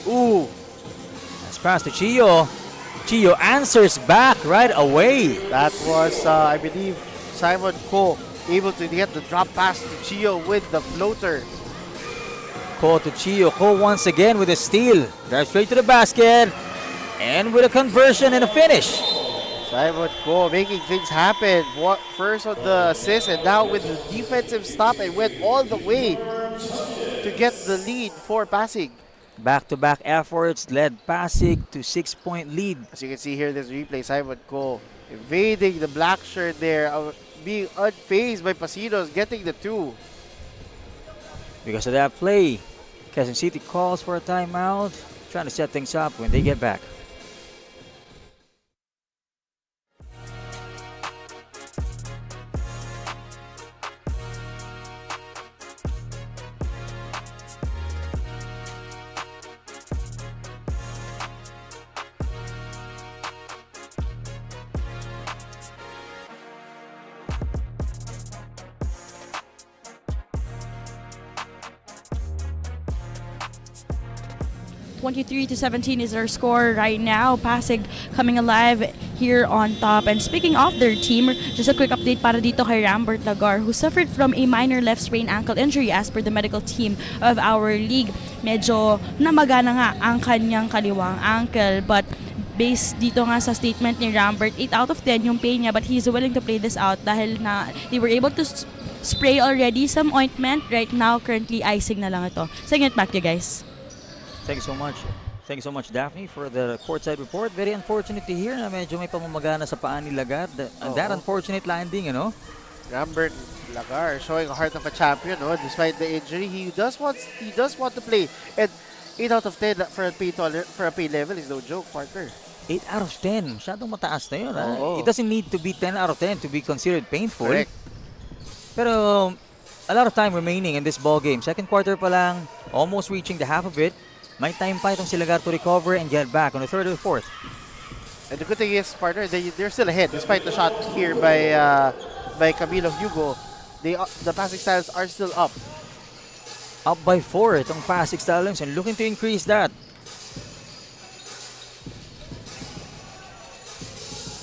Ooh, Nice pass to Chio. Chio answers back right away. that was, I believe, Simon Ko able to get the drop pass to Chio with the floater. Ko to Chio. Ko once again with a steal. Drives straight to the basket. And with a conversion and a finish. Simon Ko making things happen. First on the assist and now with the defensive stop and went all the way to get the lead for Pasig. Back-to-back efforts led Pasig to 6-point lead. As you can see here, this replay, Simon Ko evading the black shirt there, being unfazed by Pasinos, getting the 2. Because of that play, Quezon City calls for a timeout, trying to set things up when they get back. (23-17) is our score right now. Pasig coming alive here on top. And speaking of their team, just a quick update para dito kay Rambert Lagar, who suffered from a minor left sprain ankle injury as per the medical team of our league. Medyo namaga na nga ang kanyang kaliwang ankle, but based dito nga sa statement ni Rambert, 8 out of 10 yung pain niya, but he's willing to play this out dahil na they were able to spray already some ointment. Right now, currently icing na lang ito. Send it back to you guys. Thank you so much. Thank you so much, Daphne, for the courtside report. Very unfortunate to hear na medyo may pamamagana sa paa ni Lagar. That unfortunate landing, you know? Rambert Lagar showing a heart of a champion, no? Despite the injury, he does want to play. And 8 out of 10 for a pay level is no joke, partner. 8 out of 10. Masyadong mataas na yun. Oo. It doesn't need to be 10 out of 10 to be considered painful. Correct. Pero a lot of time remaining in this ball game. Second quarter pa lang, almost reaching the half of it. May time pa itong si Lagar to recover and get back on the third or fourth. And the good thing is, partner, they're still ahead despite the shot here by Camilo Hugo. The Pasig Stallions are still up. Up by 4 itong PASIG Stallions and looking to increase that.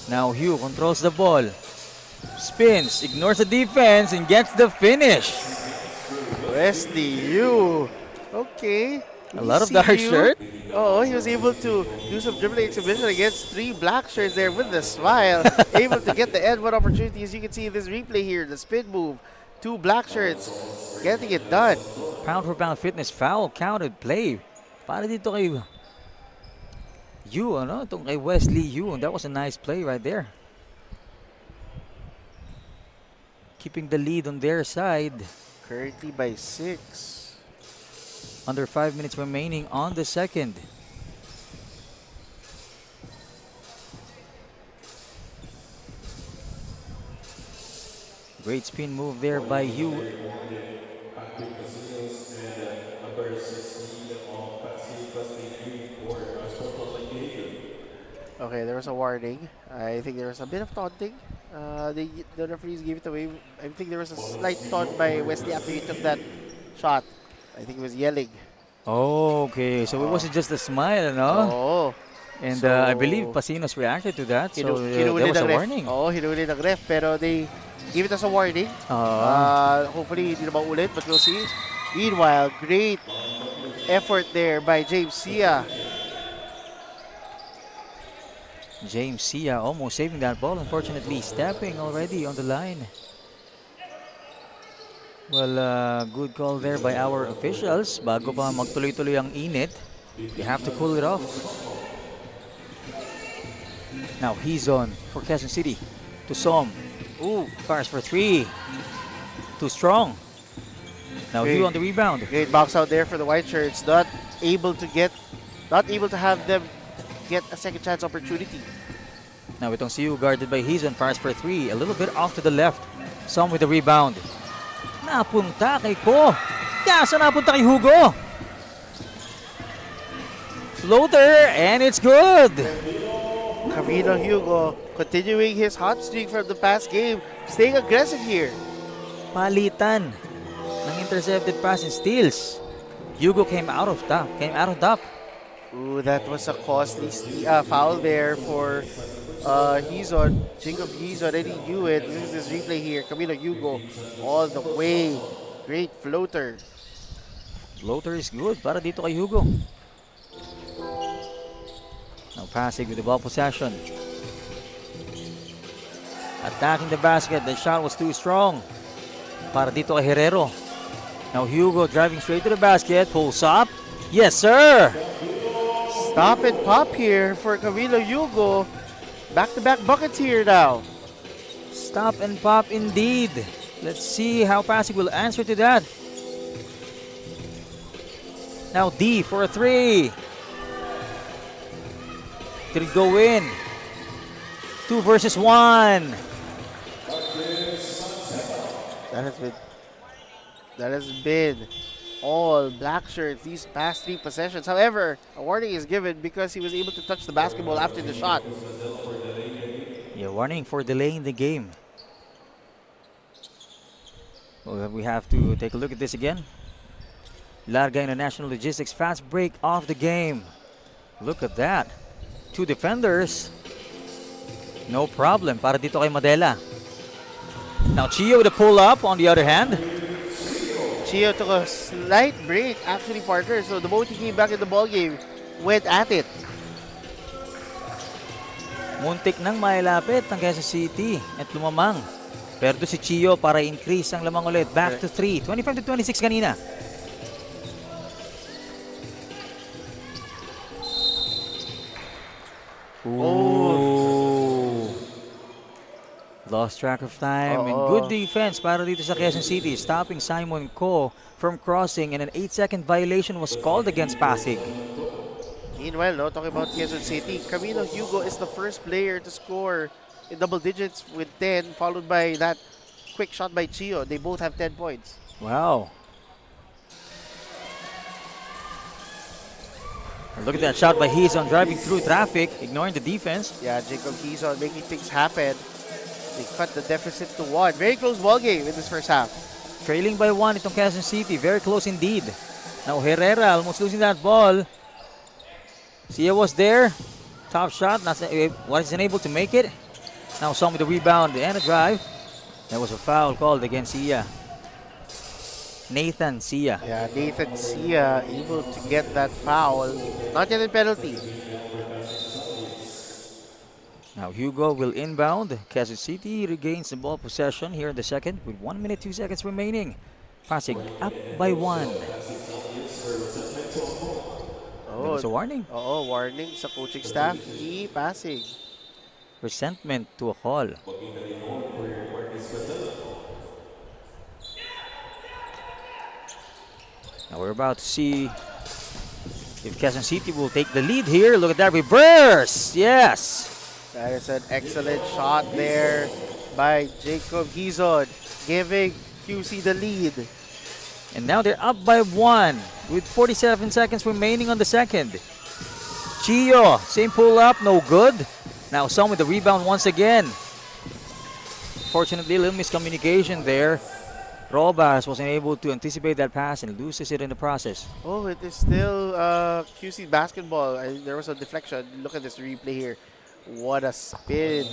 Now Hugh controls the ball. Spins, ignores the defense, and gets the finish. Wesley Yu. Okay. A lot of dark shirt. Oh, he was able to do some dribbling exhibition against 3 black shirts there with a smile. Able to get the end one opportunity, as you can see in this replay here. The spin move. 2 black shirts getting it done. Pound for pound fitness foul counted play. Para dito kay Yu, ano? Itong kay Wesley Yu. That was a nice play right there. Keeping the lead on their side. Currently by 6. Under 5 minutes remaining on the second. Great spin move there by Yu. Okay, there was a warning. I think there was a bit of taunting. The referees gave it away. I think there was a slight taunt by Wesley after he took that shot. I think he was yelling. Okay, so it wasn't just a smile, no? Oo. And So, I believe Pasinos reacted to that, so there was a warning. Oo, hinuli ng ref. Pero they give it as a warning. Hopefully, hindi na maulit, but we'll see. Meanwhile, great effort there by James Sia. James Sia almost saving that ball, unfortunately stepping already on the line. Well, good call there by our officials. Bago pa magtuloy-tuloy ang init, you have to cool it off. Now he's on for Quezon City. To Som. Ooh, fires for 3. Too strong. Now Great. Hugh on the rebound. Great box out there for the white shirts. Not able to have them get a second chance opportunity. Now itong Siu guarded by Hizon, fires for 3. A little bit off to the left. Som with the rebound. Napunta kay Ko. Kasa napunta kay Hugo. Floater, and it's good. Camilo Hugo continuing his hot streak from the past game. Staying aggressive here. Palitan ng intercepted pass and steals. Hugo came out of top. Ooh, that was a costly foul there for Hizon. Jacob Hizon, and he knew it. This is this replay here. Camilo Hugo all the way. Great floater. Floater is good para dito kay Hugo. Now Pasig with the ball possession. Attacking the basket. The shot was too strong para dito kay Herrero. Now Hugo driving straight to the basket. Pulls up. Yes, sir. Stop and pop here for Camilo Hugo. Back-to-back buckets here now. Stop and pop indeed. Let's see how Pasig will answer to that. Now D for a 3. Did it go in? 2 versus 1. That has been all black shirts these past 3 possessions. However, a warning is given because he was able to touch the basketball after the shot. Yeah, warning for delaying the game. Well, we have to take a look at this again. Larga International Logistics fast break off the game. Look at that. 2 defenders. No problem para dito kay Madela. Now Chio with a pull up on the other hand. Chio took a slight break, actually, partner. So the moment he came back in the ball game, went at it. Muntik nang mailapit ng Quezon City at lumamang. Pero si Chio para increase ang lamang ulit. Back to 3. 25-26 kanina. Ooh. Lost track of time and good defense para dito sa Quezon City. Stopping Simon Ko from crossing, and an 8-second violation was called against Pasig. Meanwhile, talking about Quezon City, Camilo Hugo is the first player to score in double digits with 10, followed by that quick shot by Chio. They both have 10 points. Wow. Look at that shot by Hizon driving through traffic, ignoring the defense. Yeah, Jacob Hizon making things happen. They cut the deficit to 1. Very close ball game in this first half. Trailing by 1 itong Quezon City. Very close indeed. Now Herrera almost losing that ball. Sia was there. Top shot. Wasn't able to make it. Now Som with the rebound and a drive. That was a foul called against Sia. Nathan Sia. Yeah, Nathan Sia able to get that foul. Not yet a penalty. Now Hugo will inbound. Quezon City regains the ball possession here in the second with 1 minute 2 seconds remaining. Pasig up by 1. There was a warning. Warning sa coaching staff ni Pasig. Resentment to a call. Now we're about to see if Quezon City will take the lead here. Look at that reverse. Yes. That is an excellent shot there by Jacob Hizon, giving QC the lead. And now they're up by 1 with 47 seconds remaining on the second. Chio, same pull up, no good. Now Som with the rebound once again. Fortunately, a little miscommunication there. Robas wasn't able to anticipate that pass and loses it in the process. Oh, it is still QC basketball. There was a deflection. Look at this replay here. What a spin.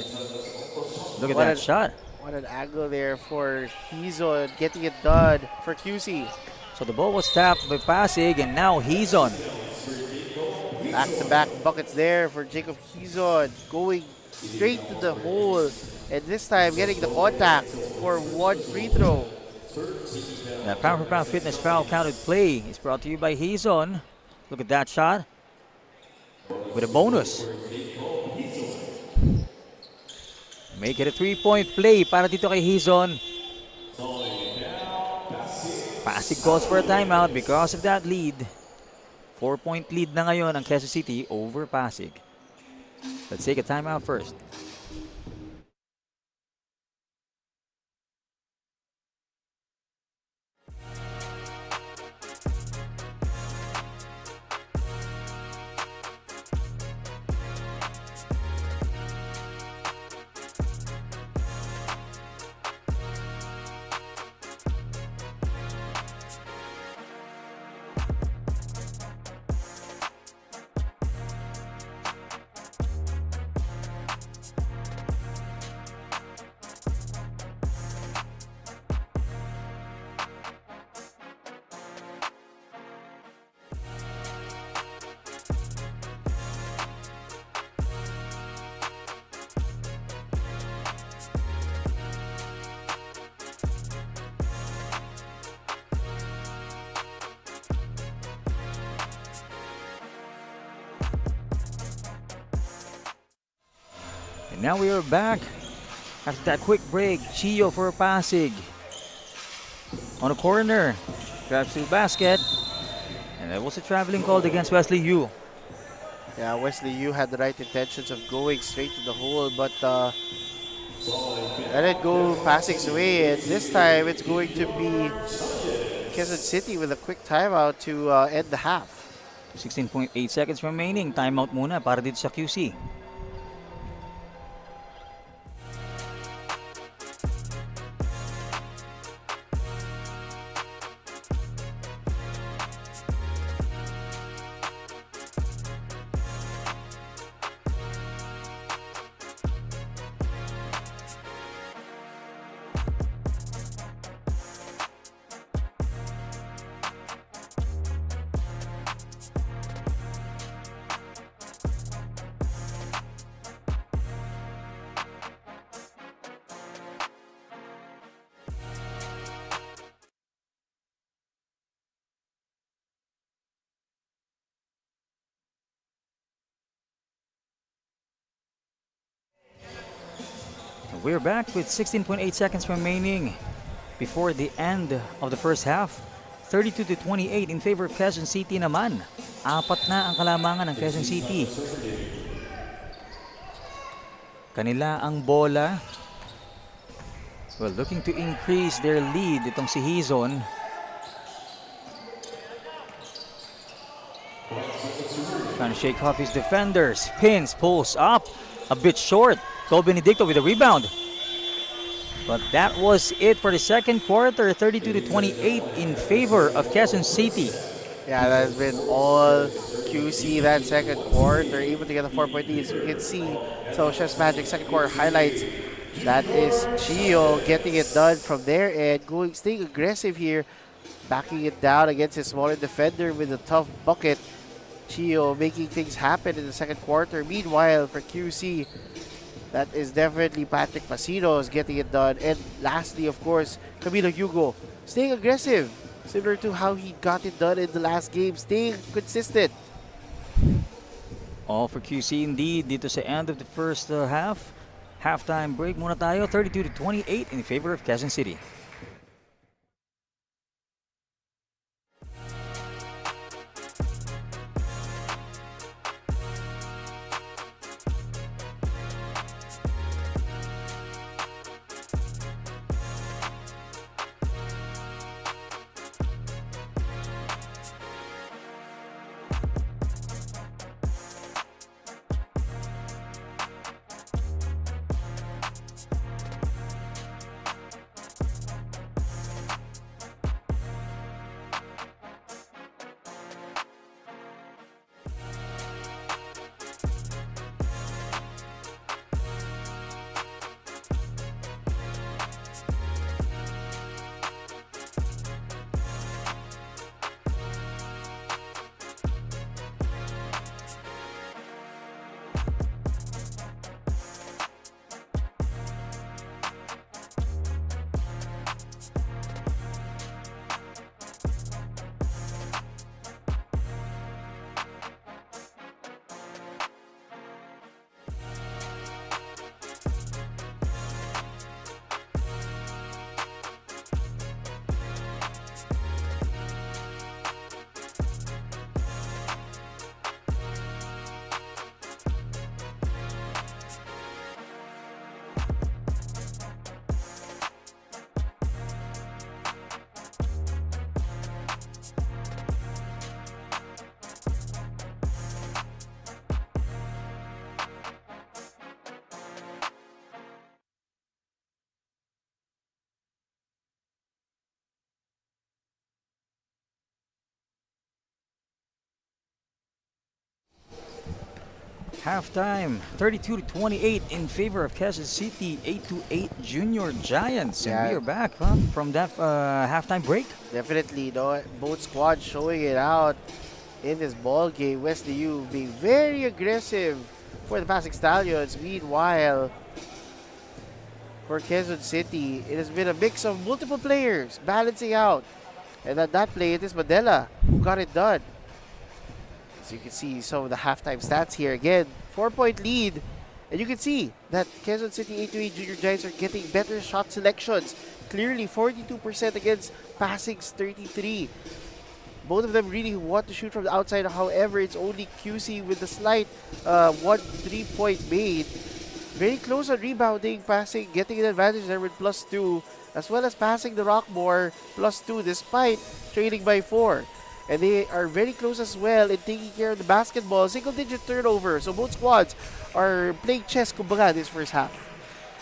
Look at What that shot. What an angle there for Hizon getting it done for QC. So the ball was tapped by Pasig and now Hizon. Back-to-back buckets there for Jacob Hizon, going straight to the hole, and this time getting the contact for one free throw. The pound for pound fitness foul counted play is brought to you by Hizon. Look at that shot with a bonus. Make it a 3-point play para dito kay Hizon. Pasig calls for a timeout because of that lead. 4-point lead na ngayon ang Quezon City over Pasig. Let's take a timeout first. And now we are back after that quick break. Chio for Pasig. On a corner. Grabs to the basket. And that was a traveling call against Wesley Yu. Yeah, Wesley Yu had the right intentions of going straight to the hole, but let it go Pasig's way. And this time it's going to be Quezon City with a quick timeout to end the half. 16.8 seconds remaining. Timeout muna para dito sa QC. We're back with 16.8 seconds remaining before the end of the first half. 32-28 in favor of Quezon City naman. Apat na ang kalamangan ng Quezon City. Kanila ang bola. Well, looking to increase their lead itong si Hizon. Trying to shake off his defenders. Pins, pulls up. A bit short. Cole Benedicto with a rebound. But that was it for the second quarter. 32-28 in favor of Quezon City. Yeah, that has been all QC that second quarter, able to get a 4-point lead. So you can see, so Chef's Magic second quarter highlights. That is Chio getting it done from there and staying aggressive here, backing it down against his smaller defender with a tough bucket. Chio making things happen in the second quarter. Meanwhile, for QC, that is definitely Patrick Pasinos getting it done. And lastly, of course, Camilo Hugo staying aggressive, similar to how he got it done in the last game, staying consistent. All for QC indeed dito sa end of the first half. Halftime break muna tayo. 32-28 in favor of Quezon City. Halftime, 32-28 in favor of Quezon City, 8-8 Junior Giants. And Yeah. we are back from that halftime break. Definitely, no, both squads showing it out in this ball game. Wesley U being very aggressive for the PASIG Stallions. Meanwhile, for Quezon City, it has been a mix of multiple players balancing out. And at that play, it is Mandela who got it done. So you can see some of the halftime stats here. Again, 4-point lead. And you can see that Quezon City 8-8 Junior Giants are getting better shot selections. Clearly, 42% against PASIG's 33. Both of them really want to shoot from the outside. However, it's only QC with the slight 1 3-point made. Very close on rebounding, passing, getting an advantage there with +2, as well as passing the Rockmore +2 despite trailing by 4. And they are very close as well in taking care of the basketball. Single-digit turnover. So both squads are playing chess, kumbaga, this first half.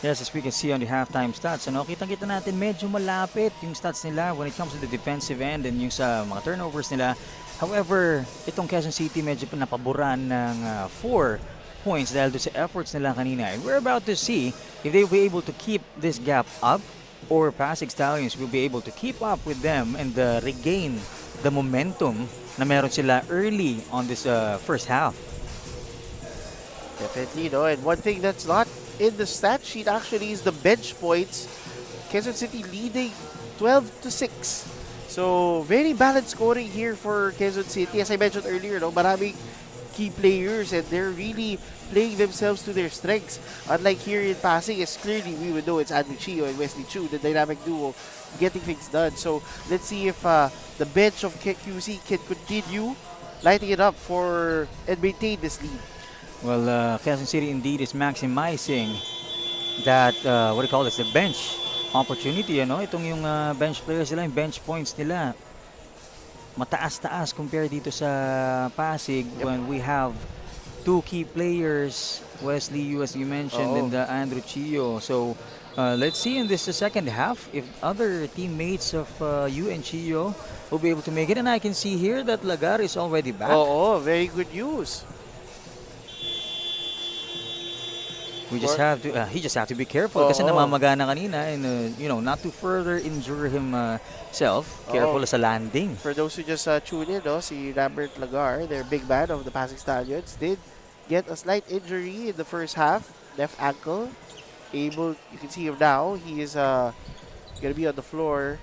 Yes, as we can see on the halftime stats, ano, kitang-kita natin medyo malapit yung stats nila when it comes to the defensive end and yung sa mga turnovers nila. However, itong Quezon City medyo napaboran ng 4 points dahil doon sa efforts nila kanina. And we're about to see if they will be able to keep this gap up or PASIG Stallions will be able to keep up with them and regain the momentum na meron sila early on this first half. Definitely, no. And one thing that's not in the stat sheet actually is the bench points. Quezon City leading 12-6. So, very balanced scoring here for Quezon City. As I mentioned earlier, no, maraming key players and they're really playing themselves to their strengths. Unlike here in PASIG, it's clearly we would know it's Andrew Chio and Wesley Chu, the dynamic duo, getting things done. So, let's see if the bench of QC can continue lighting it up for and maintain this lead. Well, Quezon City indeed is maximizing that, what do you call this, the bench opportunity. Ano? Itong yung bench players nila, yung bench points nila, mataas-taas compared dito sa PASIG when we have 2 key players, Wesley Yu, as you mentioned, and Andrew Chio. So, let's see in this second half if other teammates of Yu and Chio will be able to make it. And I can see here that Lagar is already back. Oh, very good news. We just have to, he just have to be careful kasi namamagana kanina and not to further injure himself. Careful sa landing. For those who just tune in, no, si Lambert Lagar, their big man of the PASIG Stallions, did get a slight injury in the first half, left ankle. You can see him now. He is gonna be on the floor,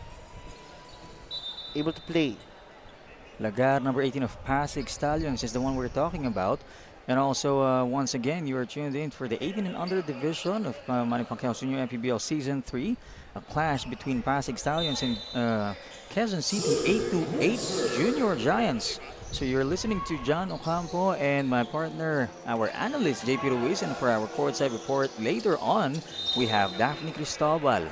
able to play. Lagar, number 18 of PASIG Stallions, is the one we're talking about. And also, once again, you are tuned in for the 18 and under division of Manny Pacquiao Junior MPBL Season 3. A clash between PASIG Stallions and Quezon City 8-8 Junior Giants. So you're listening to John Ocampo and my partner, our analyst, JP Ruiz. And for our courtside report later on, we have Daphne Cristobal.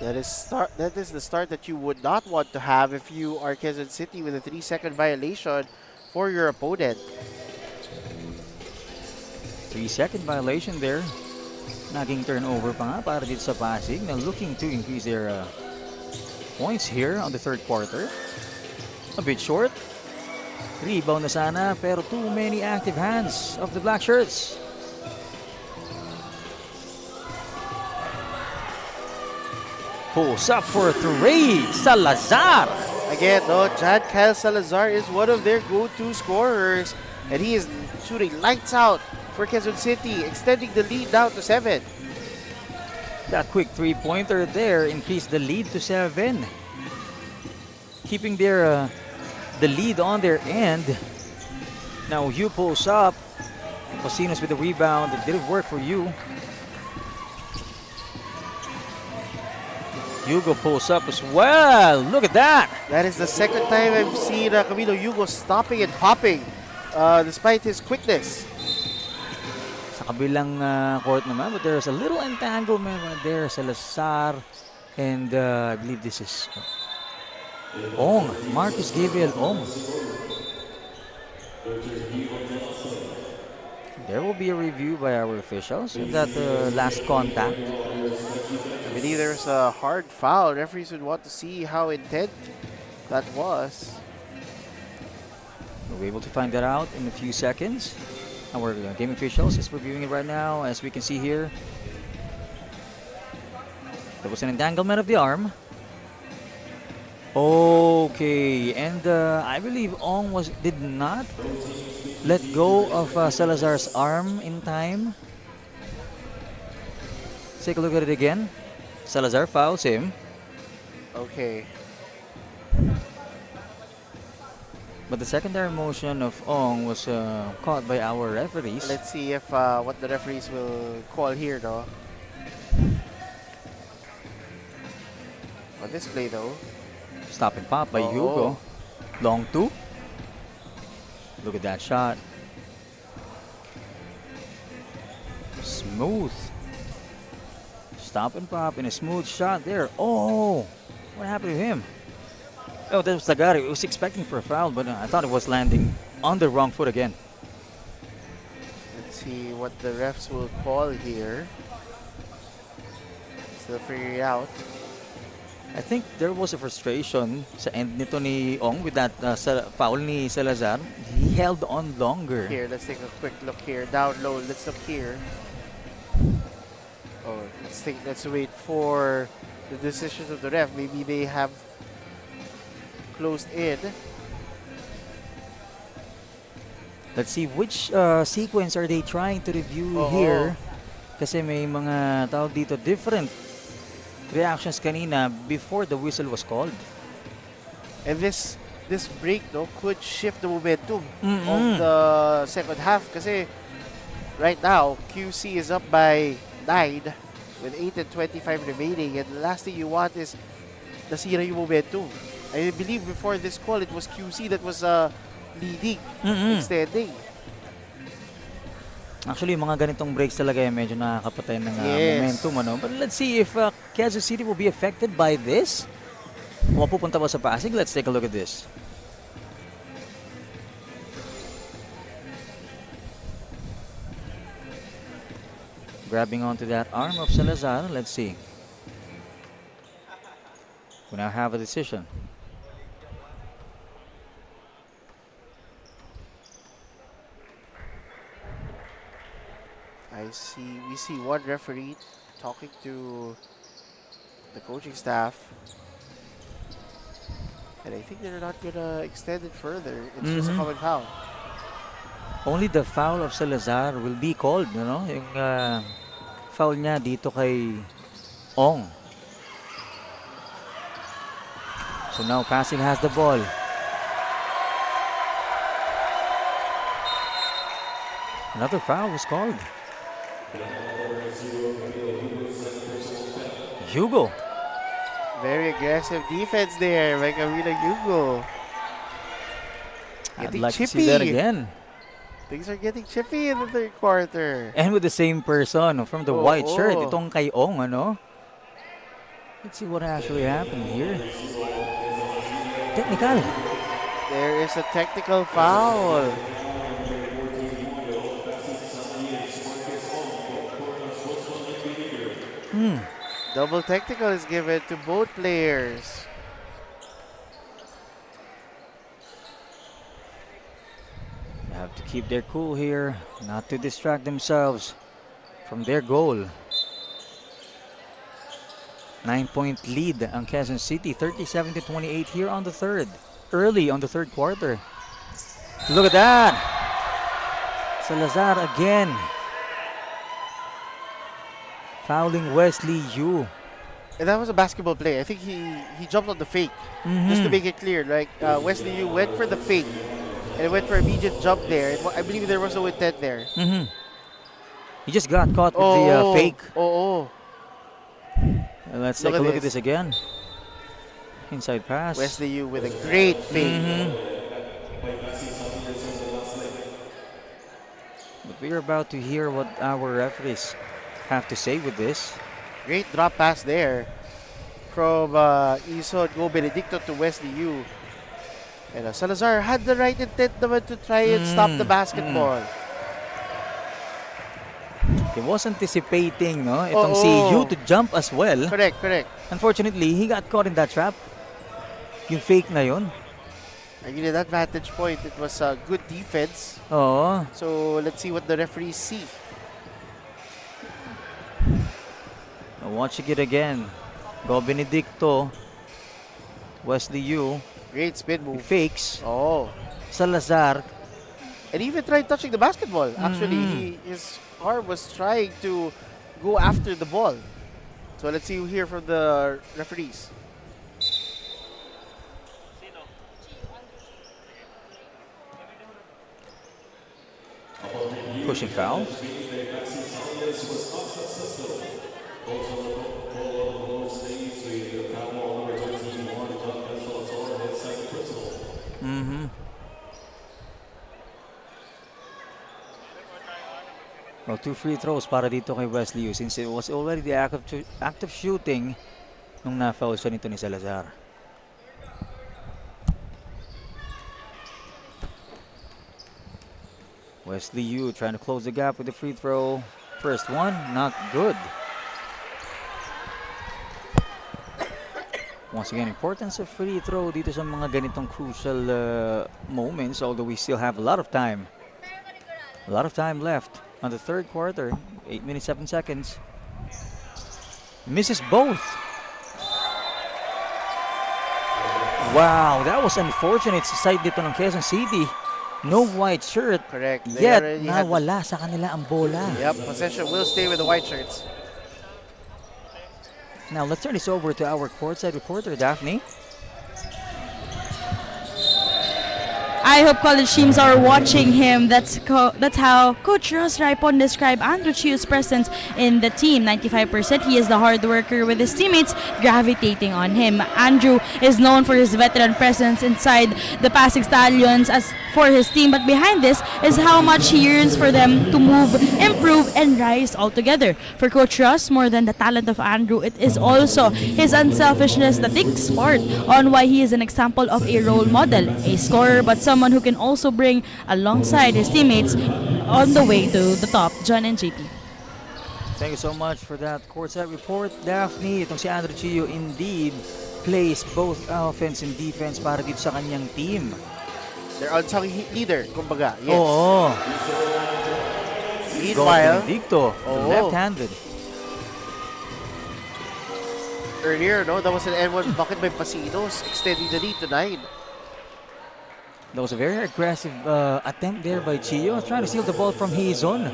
That is the start that you would not want to have if you are Quezon City with a 3-second violation for your opponent. 3-second violation there. Naging turnover pa nga para dito sa PASIG na looking to increase their points here on the third quarter. A bit short. Rebound na sana pero too many active hands of the black shirts. Pulls up for 3, Salazar. Again, no, Jan Kyle Salazar is one of their go-to scorers, and he is shooting lights out for Quezon City, extending the lead down to 7. That quick 3-pointer there increased the lead to 7. Keeping their the lead on their end. Now Hugh pulls up. Cosinos with the rebound. It didn't work for you. Hugo pulls up as well. Look at that. That is the second time I've seen Camilo Hugo stopping and popping despite his quickness. Sa kabilang court naman, but there's a little entanglement right there. Salazar and I believe this is Ong. Marcus Gabriel Ong. There will be a review by our officials of that last contact. I believe there's a hard foul. Referees would want to see how intent that was. We'll be able to find that out in a few seconds. Our game officials is reviewing it right now, as we can see here. There was an entanglement of the arm. Okay, and I believe Ong did not let go of Salazar's arm in time. Let's take a look at it again. Salazar fouls him. Okay. But the secondary motion of Ong was caught by our referees. Let's see if what the referees will call here, though. On this play, though. Stop and pop by Hugo. Long two. Look at that shot. Smooth. Stop and pop in a smooth shot there. Oh, what happened to him? Oh, that was Tagari. I was expecting for a foul, but I thought it was landing on the wrong foot again. Let's see what the refs will call here. Still figuring it out. I think there was a frustration sa end nito ni Ong with that foul ni Salazar. He held on longer. Here, let's take a quick look here. Down low, let's look here. Oh, let's wait for the decisions of the ref. Maybe they have closed in. Let's see which sequence are they trying to review here. Kasi may mga tawag dito different reactions kanina before the whistle was called. And this break, no, could shift the momentum of the second half. Kasi right now, QC is up by 9 with 8:25 remaining. And the last thing you want is nasira yung momentum. I believe before this call, it was QC that was leading, extending. Actually, mga ganitong breaks talaga medyo nakakapatay ng momentum. Ano? But let's see if Quezon City will be affected by this. Kung mapupunta ba sa Pasig, let's take a look at this. Grabbing onto that arm of Salazar. Let's see. We now have a decision. We see one referee talking to the coaching staff. And I think they're not gonna extend it further. It's just a common foul. Only the foul of Salazar will be called, you know? Yung foul niya dito kay Ong. So now Pasig has the ball. Another foul was called. Hugo. Very aggressive defense there by Camila Hugo. I'd Getting like to chippy. see that again. Things are getting chippy in the third quarter. And with the same person from the white shirt, itong kay Ong, ano? Let's see what actually happened here. Technical. There is a technical foul. Double technical is given to both players. They have to keep their cool here, not to distract themselves from their goal. 9-point lead ang Quezon City, 37-28 here on the third. Early on the third quarter. Look at that! Salazar again. Fouling Wesley Yu. And that was a basketball play. I think he jumped on the fake. Just to make it clear, like Wesley Yu went for the fake and went for immediate jump there. I believe there was no intent there. He just got caught with the fake. Let's take a look at this again. Inside pass. Wesley Yu with a great fake. But we're about to hear what our referees have to say with this. Great drop pass there from Ison Go Benedicto to Wesley Yu. And Salazar had the right intent naman to try and stop the basketball. He was anticipating, no? Itong si Yu to jump as well. Correct. Unfortunately, he got caught in that trap. Yung fake na yun. Again, at that vantage point, it was a good defense. Oo. So let's see what the referees see. Watching it again. Go Benedicto. Wesley Yu. Great spin move. Fakes. Oh. Salazar. And he even tried touching the basketball. Actually, his arm was trying to go after the ball. So let's see here from the referees. Pushing foul. Well, 2 free throws para dito kay Wesley Yu since it was already the act of shooting nung na-foul siya nito ni Salazar. Wesley Yu trying to close the gap with the free throw. First one, not good. Once again, importance of free throw dito sa mga ganitong crucial moments, although we still have a lot of time. A lot of time left on the third quarter. 8 minutes, 7 seconds. Misses both. Wow, that was unfortunate sa side dito ng Quezon City. No white shirt. Correct. They Yet, already had nawala sa kanila ang bola. Yep, possession will stay with the white shirts. Now, let's turn this over to our courtside reporter, Daphne. I hope college teams are watching him. That's how Coach Ross Raipon described Andrew Chiu's presence in the team. 95%, he is the hard worker with his teammates gravitating on him. Andrew is known for his veteran presence inside the PASIG Stallions as for his team, but behind this is how much he yearns for them to move, improve, and rise all together. For Coach Ross, more than the talent of Andrew, it is also his unselfishness that takes part on why he is an example of a role model, a scorer, but someone who can also bring alongside his teammates on the way to the top. John and JP. Thank you so much for that courtside report, Daphne. Itong si Andrew Chiu indeed plays both offense and defense para dito sa kanyang team. They're unsung leader, kumbaga. Yes. Oo. Meanwhile, Benedicto, left-handed. earlier, no, that was an N1 bucket by Pasinos, extending the lead to 9. That was a very aggressive attempt there by Chio, trying to steal the ball from Hazon.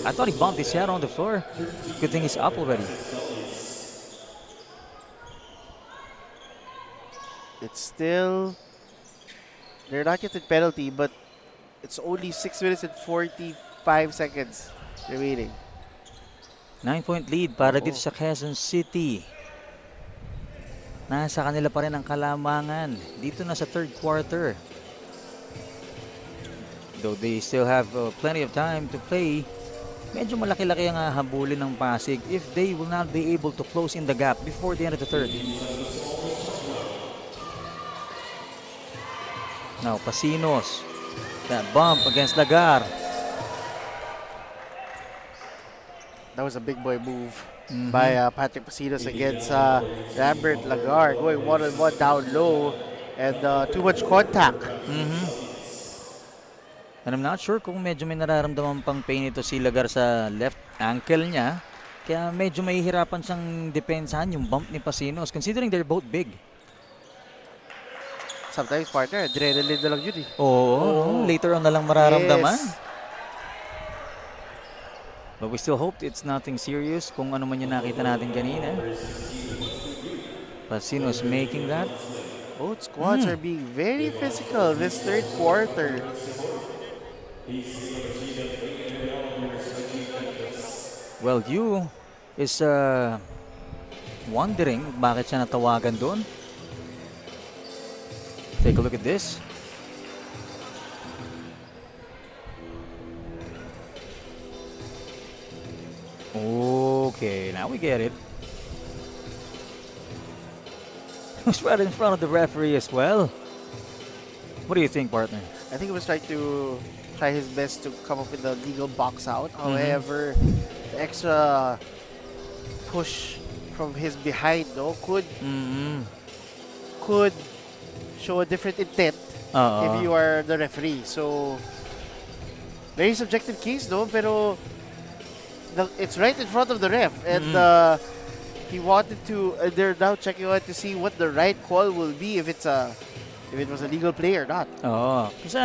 I thought he bumped his head on the floor. Good thing he's up already. It's still, they're not yet in penalty, but it's only 6 minutes and 45 seconds remaining. 9-point lead para dito sa Quezon City. Nasa kanila pa rin ang kalamangan dito na sa third quarter. Though they still have plenty of time to play, medyo malaki-laki ang habulin ng Pasig if they will not be able to close in the gap before the end of the third. Now, Pasinos. That bump against Lagar. That was a big boy move by Patrick Pasinos against Lambert Lagar, going one-on-one down low and too much contact. And I'm not sure kung medyo may nararamdaman pang pain ito si Lagar sa left ankle niya. Kaya medyo mahihirapan siyang depensahan yung bump ni Pasinos considering they're both big. Sometimes, partner, adrenaline na lang yun eh. Oo, later on na lang mararamdaman. Yes. But we still hope it's nothing serious kung ano man yung nakita natin kanina. Pasinos making that. Both squads are being very physical this third quarter. Well, Yu is wondering bakit siya natawagan doon. Take a look at this. Okay, now we get it. It was right in front of the referee as well. What do you think, partner? I think he was trying to try his best to come up with the legal box out. However, the extra push from his behind could could show a different intent if you are the referee. So, very subjective case, no? Pero it's right in front of the ref, and he wanted to. They're now checking out to see what the right call will be if it was a legal play or not. Kasi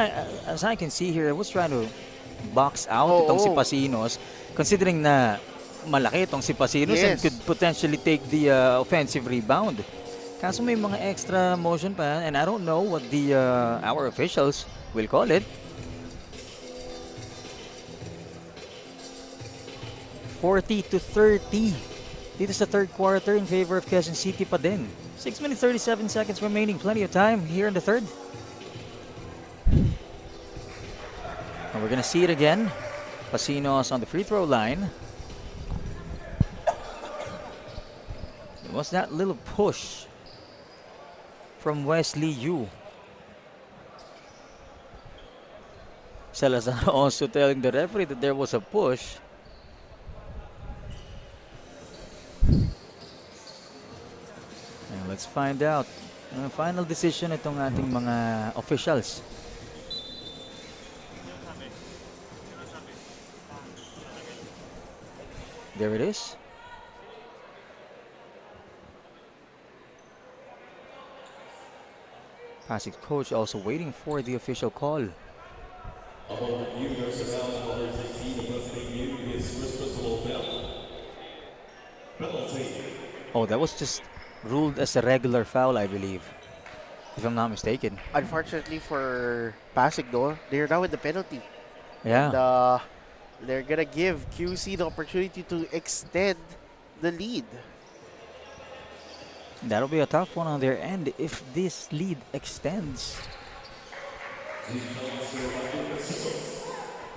as I can see here, I was trying to box out itong si Pasinos, considering na malaki itong si Pasinos and could potentially take the offensive rebound. Kaso may mga extra motion pa, and I don't know what the our officials will call it. 40-30. Dito sa third quarter in favor of Quezon City pa din. 6 minutes 37 seconds remaining. Plenty of time here in the third. And we're gonna see it again. Pasinos on the free throw line. It was that little push from Wesley Yu. Salazar also telling the referee that there was a push. And let's find out. Final decision itong ating mga officials. There it is. PASIG coach also waiting for the official call. Oh, that was just ruled as a regular foul, I believe, if I'm not mistaken. Unfortunately for PASIG, though, they're now with the penalty. Yeah. And, they're gonna give QC the opportunity to extend the lead. That'll be a tough one on their end if this lead extends.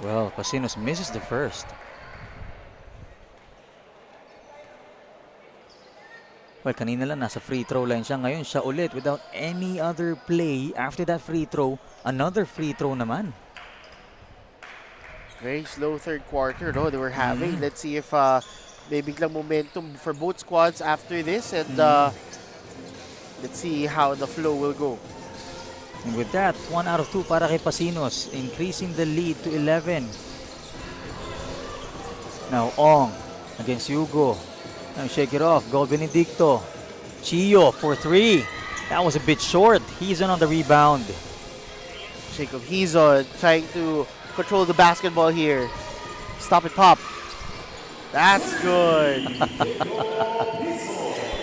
Well, Pasinos misses the first. Well, kanina lang nasa free throw line siya. Ngayon siya ulit without any other play. After that free throw, another free throw naman. Very slow third quarter, no? They were having. Let's see if may biglang momentum for both squads after this, and let's see how the flow will go. And with that, 1 out of 2 para kay Pasinos, increasing the lead to 11. Now Ong against Hugo. Now shake it off. Goal Benedicto. Chio for 3. That was a bit short. He's on the rebound. Jacob Hizon trying to control the basketball here. Stop it, pop. That's good.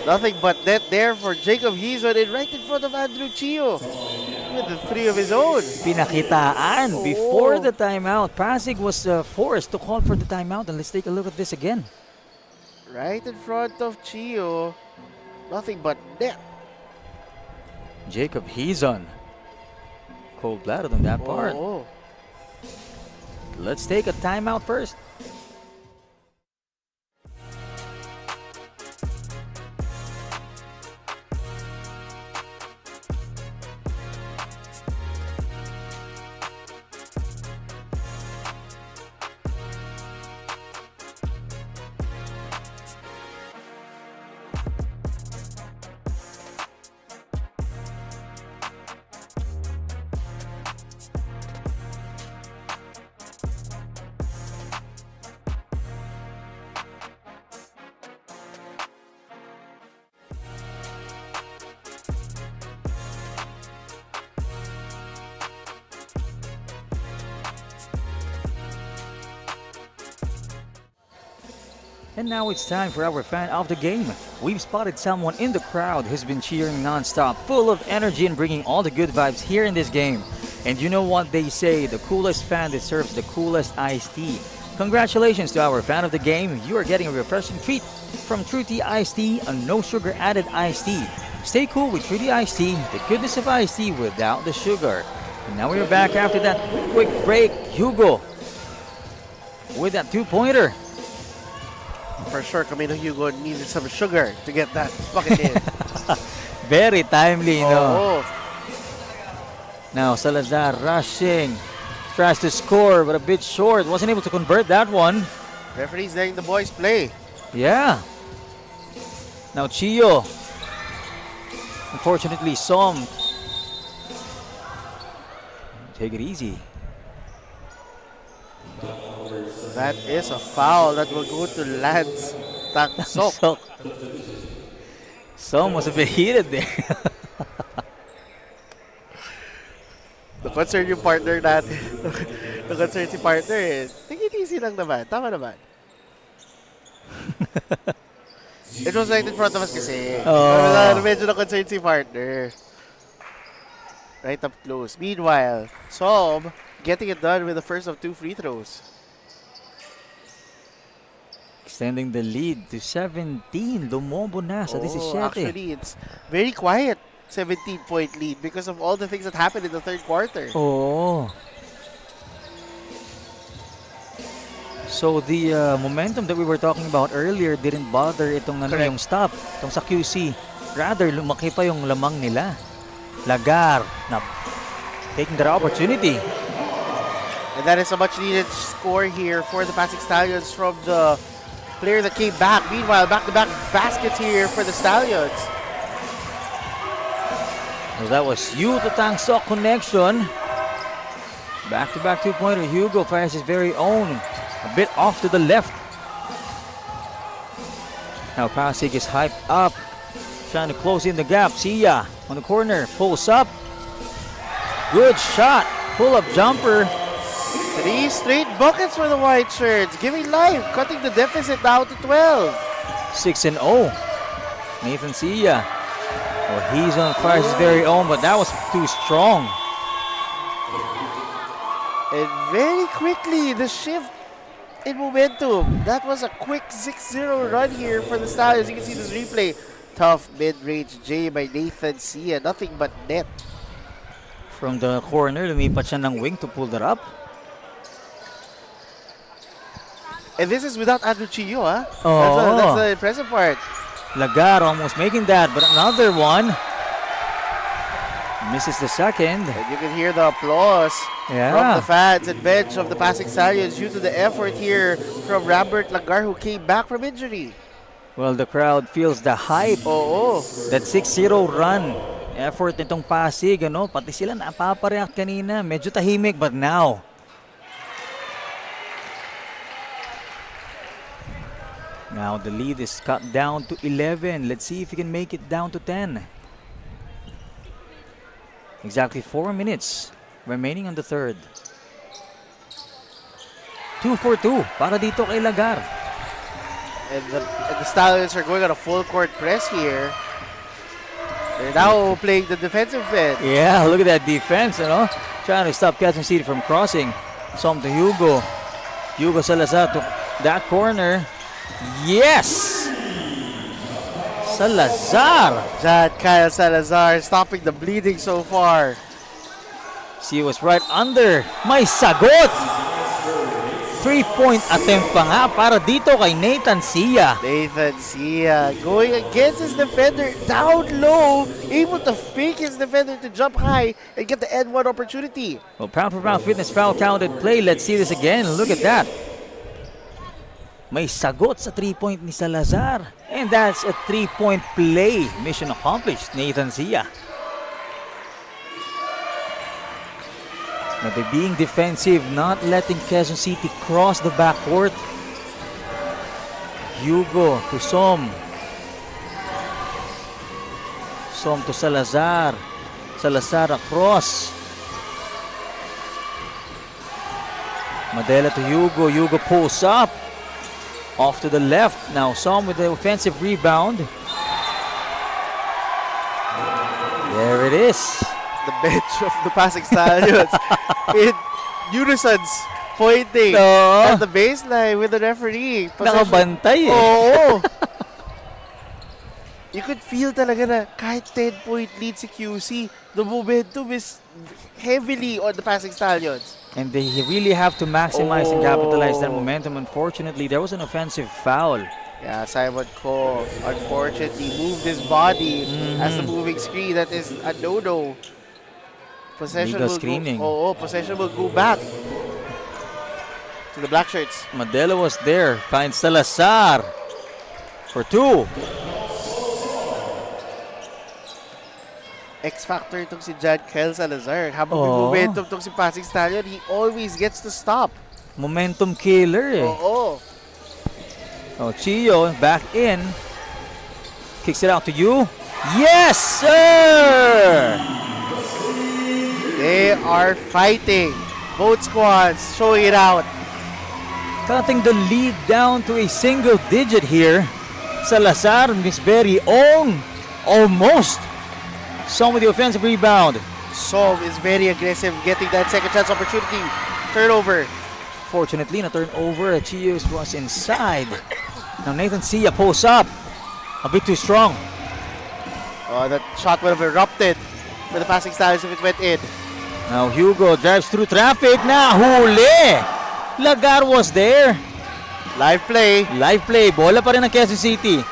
Nothing but net there for Jacob Hizon, and right in front of Andrew Chio with the 3 of his own. Pinakitaan before the timeout. PASIG was forced to call for the timeout, and let's take a look at this again. Right in front of Chio. Nothing but net. Jacob Hizon. Cold-blooded on that part. Let's take a timeout first. And now it's time for our fan of the game. We've spotted someone in the crowd who's been cheering non-stop, full of energy and bringing all the good vibes here in this game. And you know what they say, the coolest fan deserves the coolest iced tea. Congratulations to our fan of the game. You are getting a refreshing treat from True Tea Iced Tea, a no sugar added iced tea. Stay cool with True Tea Iced Tea, the goodness of iced tea without the sugar. And now we're back after that quick break. Hugo with that two-pointer. For sure, Camino Hugo needed some sugar to get that bucket in. Very timely, no? Now Salazar rushing. Tries to score, but a bit short. Wasn't able to convert that one. Referee's letting the boys play. Yeah. Now Chio. Unfortunately, Som. Take it easy. That is a foul that will go to Lance Taksok. So, Som was a bit heated there. The concern yung partner natin. The concern si partner is, take it easy lang naman. Tama naman. It was right in front of us kasi. Medyo na-concern si partner. Right up close. Meanwhile, Som getting it done with the first of 2 free throws. Extending the lead to 17. Lumobo na sa 17. Actually, it's very quiet. 17-point lead because of all the things that happened in the third quarter. Oh. So the momentum that we were talking about earlier didn't bother itong yung stop, itong sa QC. Rather, lumaki pa yung lamang nila. Lagar na taking their opportunity. And that is a much needed score here for the PASIG Stallions from the player that came back. Meanwhile, back-to-back baskets here for the Stallions. So that was Yu to Tangsok connection. Back-to-back two-pointer. Hugo fires his very own. A bit off to the left. Now Pasig is hyped up. Trying to close in the gap. Sia on the corner. Pulls up. Good shot. Pull-up jumper. 3 straight buckets for the white shirts. Giving life. Cutting the deficit now to 12. 6-0. Nathan Sia. Well, he's on fire his very own, but that was too strong. And very quickly, the shift in momentum. That was a quick 6-0 run here for the Stallions. You can see this replay. Tough mid-range J by Nathan Sia. Nothing but net. From the corner, lumipat siya ng wing to pull that up. And this is without Andrew Chio, huh? Oh. That's the impressive part. Lagar almost making that, but another one. Misses the second. And you can hear the applause from the fans and bench of the PASIG Stallions due to the effort here from Rambert Lagar who came back from injury. Well, the crowd feels the hype. Oo. That 6-0 run. Effort nitong Pasig, ano? Pati sila napapareact kanina. Medyo tahimik, but now. Now the lead is cut down to 11. Let's see if he can make it down to 10. Exactly 4 minutes remaining on the third. 2 for 2 para dito kay Lagar. And the Stallions are going on a full court press here. They're now playing the defensive end. Yeah, look at that defense, you know? Trying to stop Quezon City from crossing. Some to Hugo. Hugo Salazar to that corner. Yes! Salazar! John Kyle Salazar stopping the bleeding so far. She was right under. May sagot! 3-point attempt pa nga para dito kay Nathan Sia. Nathan Sia going against his defender down low, able to fake his defender to jump high and get the N1 opportunity. Well, pound for pound fitness foul counted play. Let's see this again. Look at that. May sagot sa 3-point ni Salazar. And that's a 3-point play. Mission accomplished, Nathan Sia. Now they're being defensive, not letting Quezon City cross the backcourt. Hugo to Som. Som to Salazar. Salazar across. Madela to Hugo. Hugo pulls up. Off to the left. Now Som with the offensive rebound. There it is. The bench of the PASIG Stallions in unisons pointing at the baseline with the referee. Nakabantay eh. Oo. You could feel talaga na kahit 10-point lead si QC, the momentum is heavily on the PASIG Stallions. And they really have to maximize and capitalize that momentum. Unfortunately, there was an offensive foul. Yeah, Simon Ko unfortunately moved his body as the moving screen. That is a no-no. Possession Legal will screening. Possession will go back to the black shirts. Madela was there. Finds Salazar for 2. X-factor itong si John Kyle Salazar. Habang may Oo. momentum itong si PASIG Stallion, he always gets to stop. Momentum killer eh. Oo. Oh, Chio back in. Kicks it out to you. Yes, sir! They are fighting. Both squads showing it out. Cutting the lead down to a single digit here. Salazar, Miss Berry, almost. Some with the offensive rebound. Som is very aggressive, getting that second chance opportunity. Turnover. Fortunately, na turnover. Chios was inside. Now Nathan Sia pulls up. A bit too strong. Oh, that shot would have erupted for the PASIG Stallions if it went in. Now Hugo drives through traffic. Nahuli! Lagar was there. Live play. Live play. Bola pa rin ng Quezon City.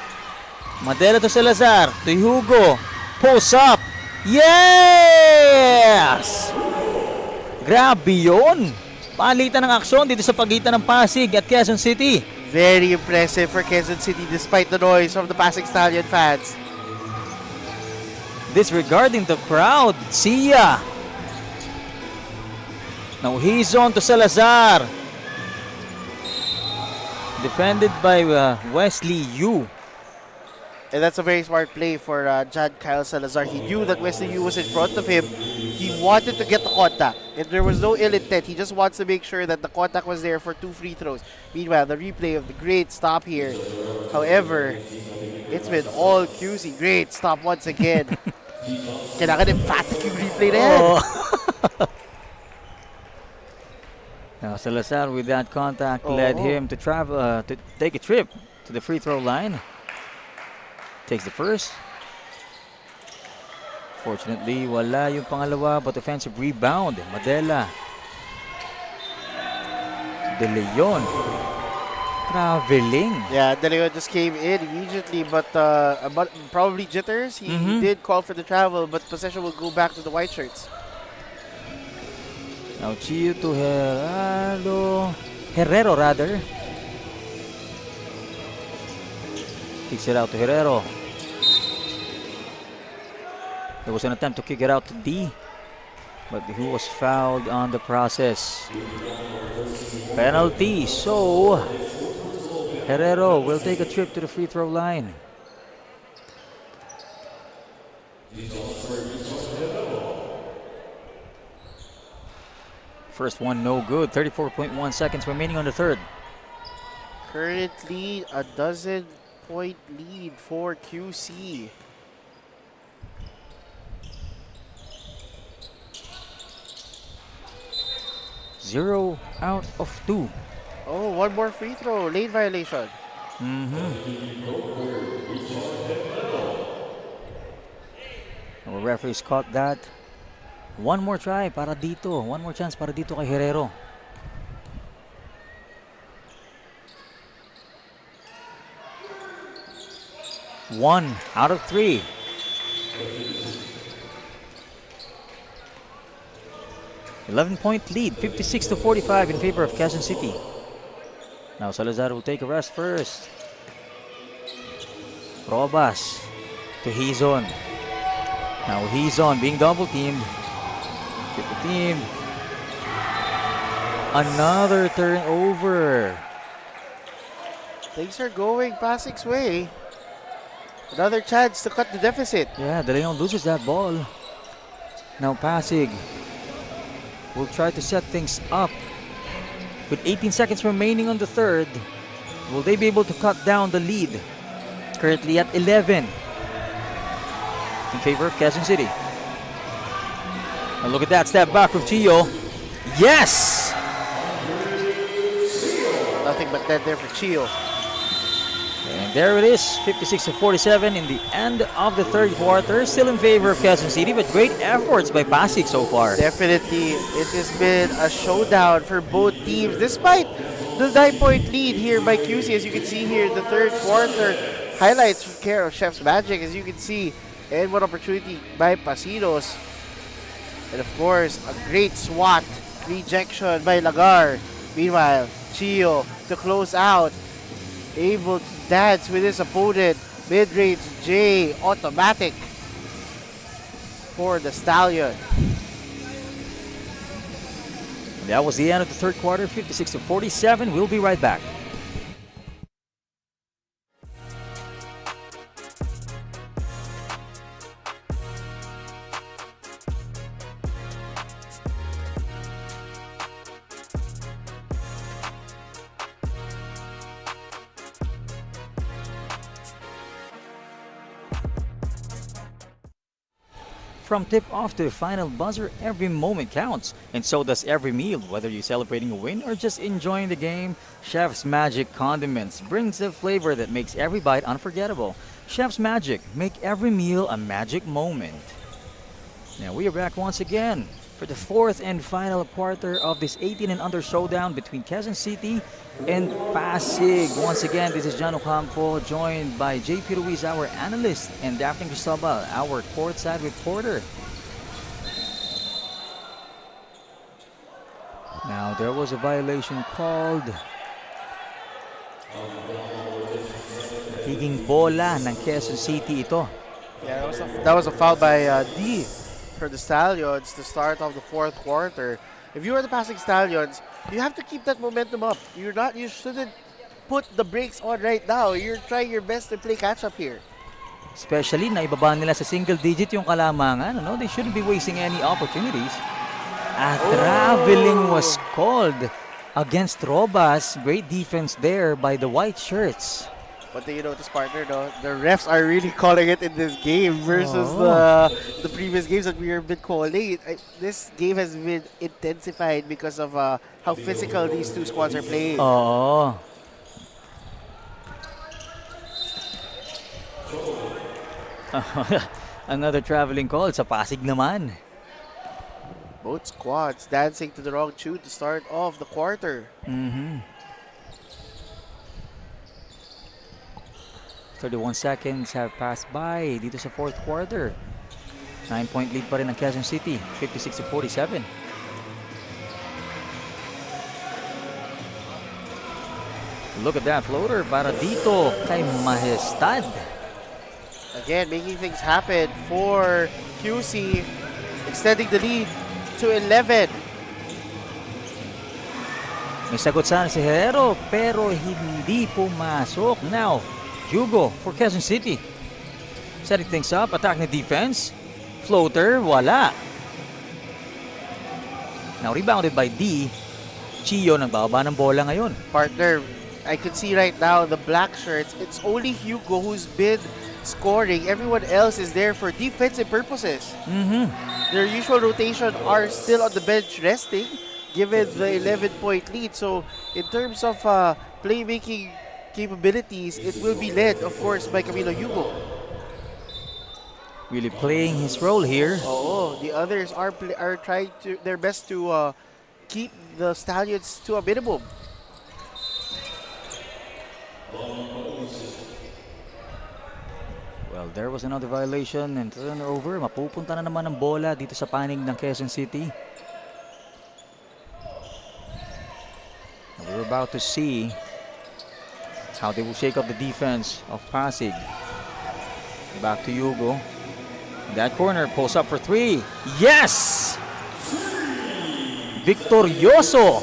Madela to Salazar. To Hugo. Pulls up. Yes! Grabe yun. Palitan ng aksyon dito sa pagitan ng Pasig at Quezon City. Very impressive for Quezon City despite the noise from the PASIG Stallion fans. Disregarding the crowd. Sia. Now he's on to Salazar. Defended by Wesley Yu. And that's a very smart play for John Kyle Salazar. He knew that Wesley Yu was in front of him. He wanted to get the contact. And there was no ill intent. He just wants to make sure that the contact was there for 2 free throws. Meanwhile, the replay of the great stop here. However, it's been all QC. Great stop once again. Kailangan emphatic yung replay na yan. Oh. Now Salazar with that contact led him to travel to take a trip to the free throw line. Takes the first. Fortunately, wala yung pangalawa but offensive rebound. Madela. De Leon. Traveling. Yeah, De Leon just came in immediately, but probably jitters. He did call for the travel, but possession will go back to the white shirts. Now Chio to Herrero rather. Kicks it out to Herrero. There was an attempt to kick it out to D, but he was fouled on the process. Penalty, so Herrero will take a trip to the free throw line. First one no good, 34.1 seconds remaining on the third. Currently, a 12-point lead for QC. Zero out of 2. Oh, one more free throw. Lane violation. Our referees caught that. One more try para dito. One more chance para dito kay Herrero. One out of 3. .point lead, 56-45 in favor of Quezon City. Now Salazar will take a rest first. Robas to Hizon. Now Hizon being double teamed. Triple team. Another turnover. Things are going Pasig's way. Another chance to cut the deficit. Yeah, De Leon loses that ball. Now Pasig will try to set things up. With 18 seconds remaining on the third, will they be able to cut down the lead? Currently at 11 in favor of Quezon City. And look at that step back from Chio. Yes! Nothing but net there for Chio. And there it is, 56-47 in the end of the third quarter. Still in favor of Quezon City, but great efforts by Pasig so far. Definitely, it has been a showdown for both teams. Despite the 9-point lead here by QC, as you can see here, the third quarter highlights from care of Chef's Magic, as you can see. And one opportunity by Pasinos. And of course, a great SWAT rejection by Lagar. Meanwhile, Chio to close out. Able to dance with his opponent. Mid-range J, automatic. for the Stallion. That was the end of the third quarter, 56-47. We'll be right back. From tip-off to the final buzzer, every moment counts. And so does every meal. Whether you're celebrating a win or just enjoying the game, Chef's Magic Condiments brings the flavor that makes every bite unforgettable. Chef's Magic, make every meal a magic moment. Now we are back once again for the fourth and final quarter of this 18 and under showdown between Quezon City and Pasig. Once again, this is John Ocampo, joined by JP Ruiz, our analyst, and Daphne Cristobal, our courtside reporter. Now, there was a violation called. Higing bola ng Quezon City ito. Yeah, that was a foul by D for the Stallions to start off the fourth quarter. If you are the PASIG Stallions, you have to keep that momentum up. You shouldn't put the brakes on right now. You're trying your best to play catch up here. Especially na ibaba nila sa single digit yung kalamangan. They shouldn't be wasting any opportunities. Traveling was called against Robas. Great defense there by the white shirts. But you notice, partner, no? The refs are really calling it in this game versus the previous games that we have been calling. This game has been intensified because of how physical these two squads are playing. Oh. Another traveling call sa Pasig naman. Both squads dancing to the wrong tune to start off the quarter. 31 seconds have passed by dito sa fourth quarter. 9-point lead pa rin ang Quezon City, 56-47. Look at that floater para dito kay Majestad. Again, making things happen for QC, extending the lead to 11. May sagot sana si Herrero pero hindi pumasok. Now, Hugo for Quezon City. Setting things up, attack na defense. Floater, wala. Now rebounded by D. Chio nagbababa ng bola ngayon. Partner, I can see right now the black shirts, it's only Hugo who's been scoring. Everyone else is there for defensive purposes. Their usual rotation are still on the bench resting given the 11-point lead. So in terms of playmaking capabilities, it will be led, of course, by Camilo Hugo. Really playing his role here. The others are trying their best to keep the Stallions to a minimum. Well, there was another violation and turnover. Mapupunta na naman ang bola dito sa panig ng Quezon City. We're about to see how they will shake up the defense of Pasig. Back to Hugo. That corner pulls up for three. Yes! Victorioso!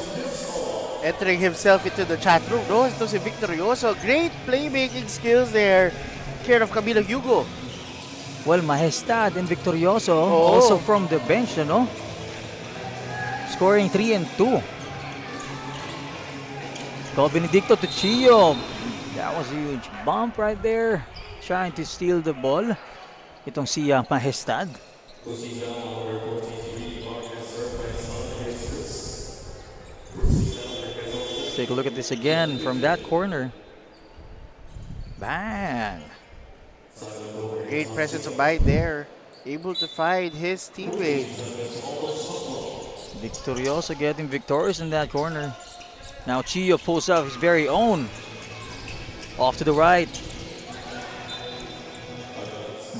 Entering himself into the chat room. No, ito si Victorioso. Great playmaking skills there. Care of Camilo Hugo. Well, Majestad and Victorioso also from the bench, scoring 3 and 2. Call Benedicto to Chio. That was a huge bump right there. Trying to steal the ball. Itong si Majestad. Let's take a look at this again from that corner. Bang! Great presence of mind there. Able to find his teammate. Victorioso getting victorious in that corner. Now Chio pulls off his very own. Off to the right.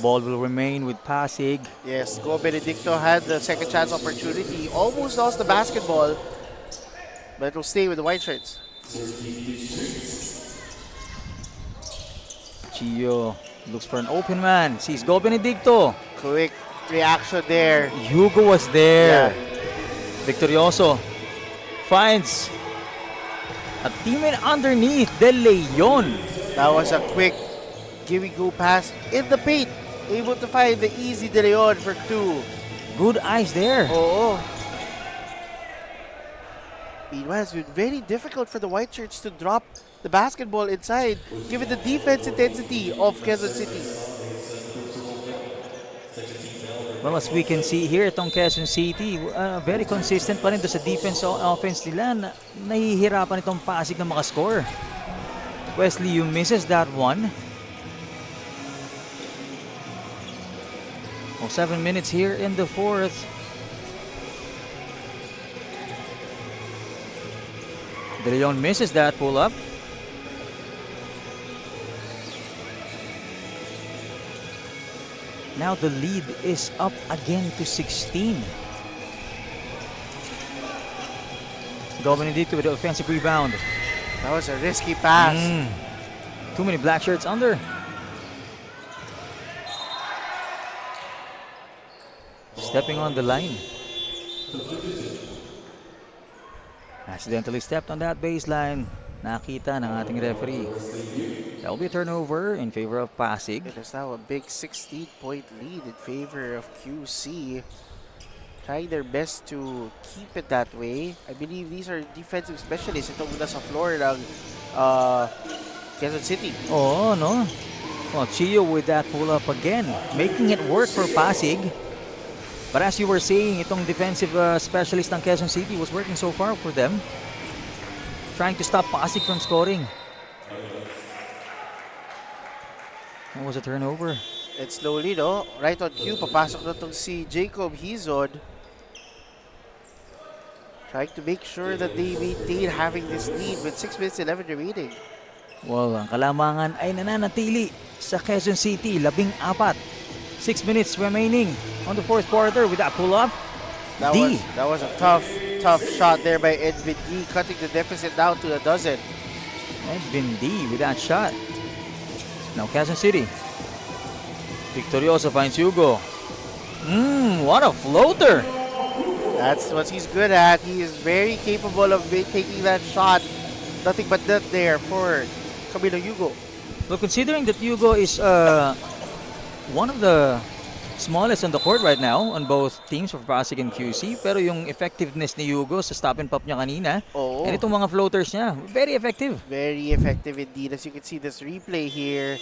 Ball will remain with Pasig. Yes, Go Benedicto had the second chance opportunity. Almost lost the basketball. But it will stay with the white shirts. Chio looks for an open man. Sees Go Benedicto. Quick reaction there. Hugo was there. Yeah. Victorioso finds a teammate underneath, De Leon. That was a quick give-and-go pass in the paint. Able to find the easy De Leon for 2. Good eyes there. Oo. Meanwhile, it's been very difficult for the White Shirts to drop the basketball inside given the defense intensity of Quezon City. Well, as we can see here, itong Quezon City, very consistent pa rin doon sa defense o offense nila. Nahihirapan itong Pasig na makascore. Wesley, you misses that one. 7 minutes here in the fourth. De Leon misses that pull-up. Now the lead is up again to 16. Benedicto with the offensive rebound. That was a risky pass. Too many black shirts under. Stepping on the line. Accidentally stepped on that baseline. Nakita ng ating referee. That will be a turnover in favor of Pasig. It is now a big 16-point lead in favor of QC. Trying their best to keep it that way. I believe these are defensive specialists. Itong nasa floor ng Quezon City. Oh, no. Well, Chio with that pull-up again. Making it work for Pasig. But as you were saying, itong defensive specialist ng Quezon City was working so far for them. Trying to stop Pasig from scoring. That was a turnover. And slowly, no? Right on cue, papasok na itong si Jacob Hizod. Trying to make sure that they maintain having this lead with 6 minutes 11 remaining. Well, ang kalamangan ay nananatili sa Quezon City. 14. 6 minutes remaining on the fourth quarter with that pull-up. That was a tough shot there by Edwin D, cutting the deficit down to a dozen. Edwin D with that shot. Now Quezon City. Victorioso finds Hugo. What a floater! That's what he's good at. He is very capable of taking that shot. Nothing but that there for Camilo Hugo. Well, considering that Hugo is one of the smallest on the court right now on both teams for Pasig and QC, pero yung effectiveness ni Hugo sa stop and pop niya kanina, and itong mga floaters niya, very effective. Very effective indeed. As you can see this replay here,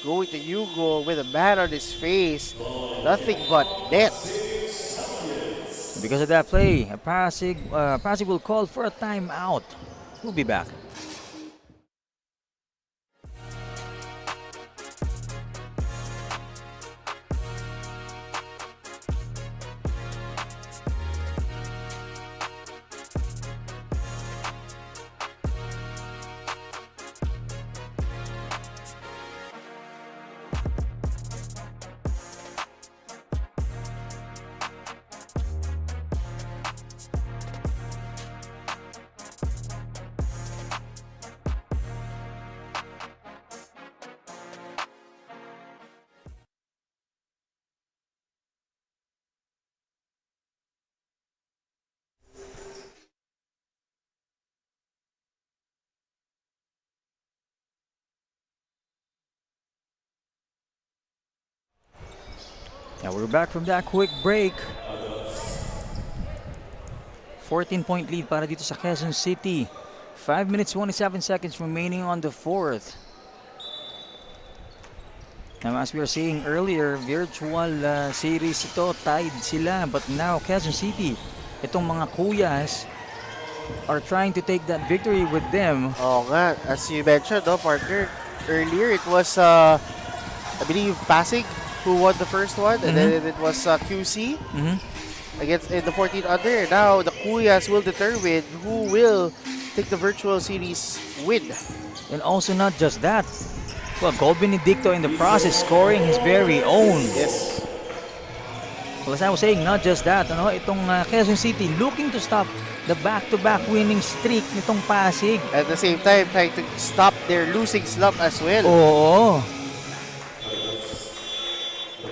going to Hugo with a man on his face. Nothing but net. Because of that play, Pasig will call for a timeout. We'll be back. Now we're back from that quick break. 14-point lead para dito sa Quezon City. 5 minutes 27 seconds remaining on the fourth. Now as we were saying earlier, virtual series ito, tied sila. But now Quezon City, itong mga kuyas are trying to take that victory with them. Oh nga, as you mentioned, no, partner, earlier it was, I believe, Pasig who won the first one, and then it was QC against in the 14 under. Now the Kuyas will determine who will take the virtual series win. And also not just that, well, Benedicto in the process scoring his very own. Yes. Well, as I was saying, not just that, itong Quezon City looking to stop the back-to-back winning streak nitong Pasig. At the same time, trying to stop their losing slump as well. Oo.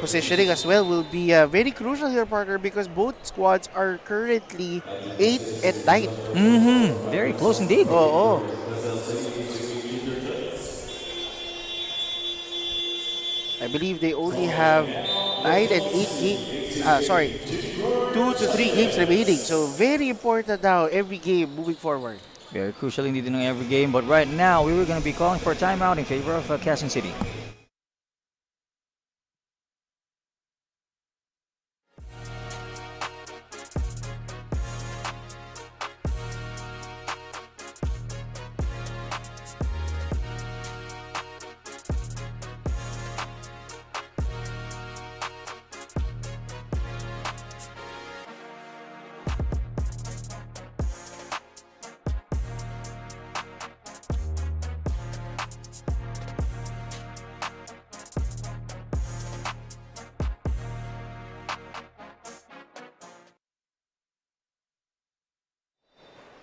positioning as well will be very crucial here, Parker, because both squads are currently 8 and 9. Very close indeed. Oo. I believe they only have 9 and 8 games. 2 to 3 games remaining. So very important now every game moving forward. Very crucial indeed in every game. But right now, we were going to be calling for a timeout in favor of Quezon City.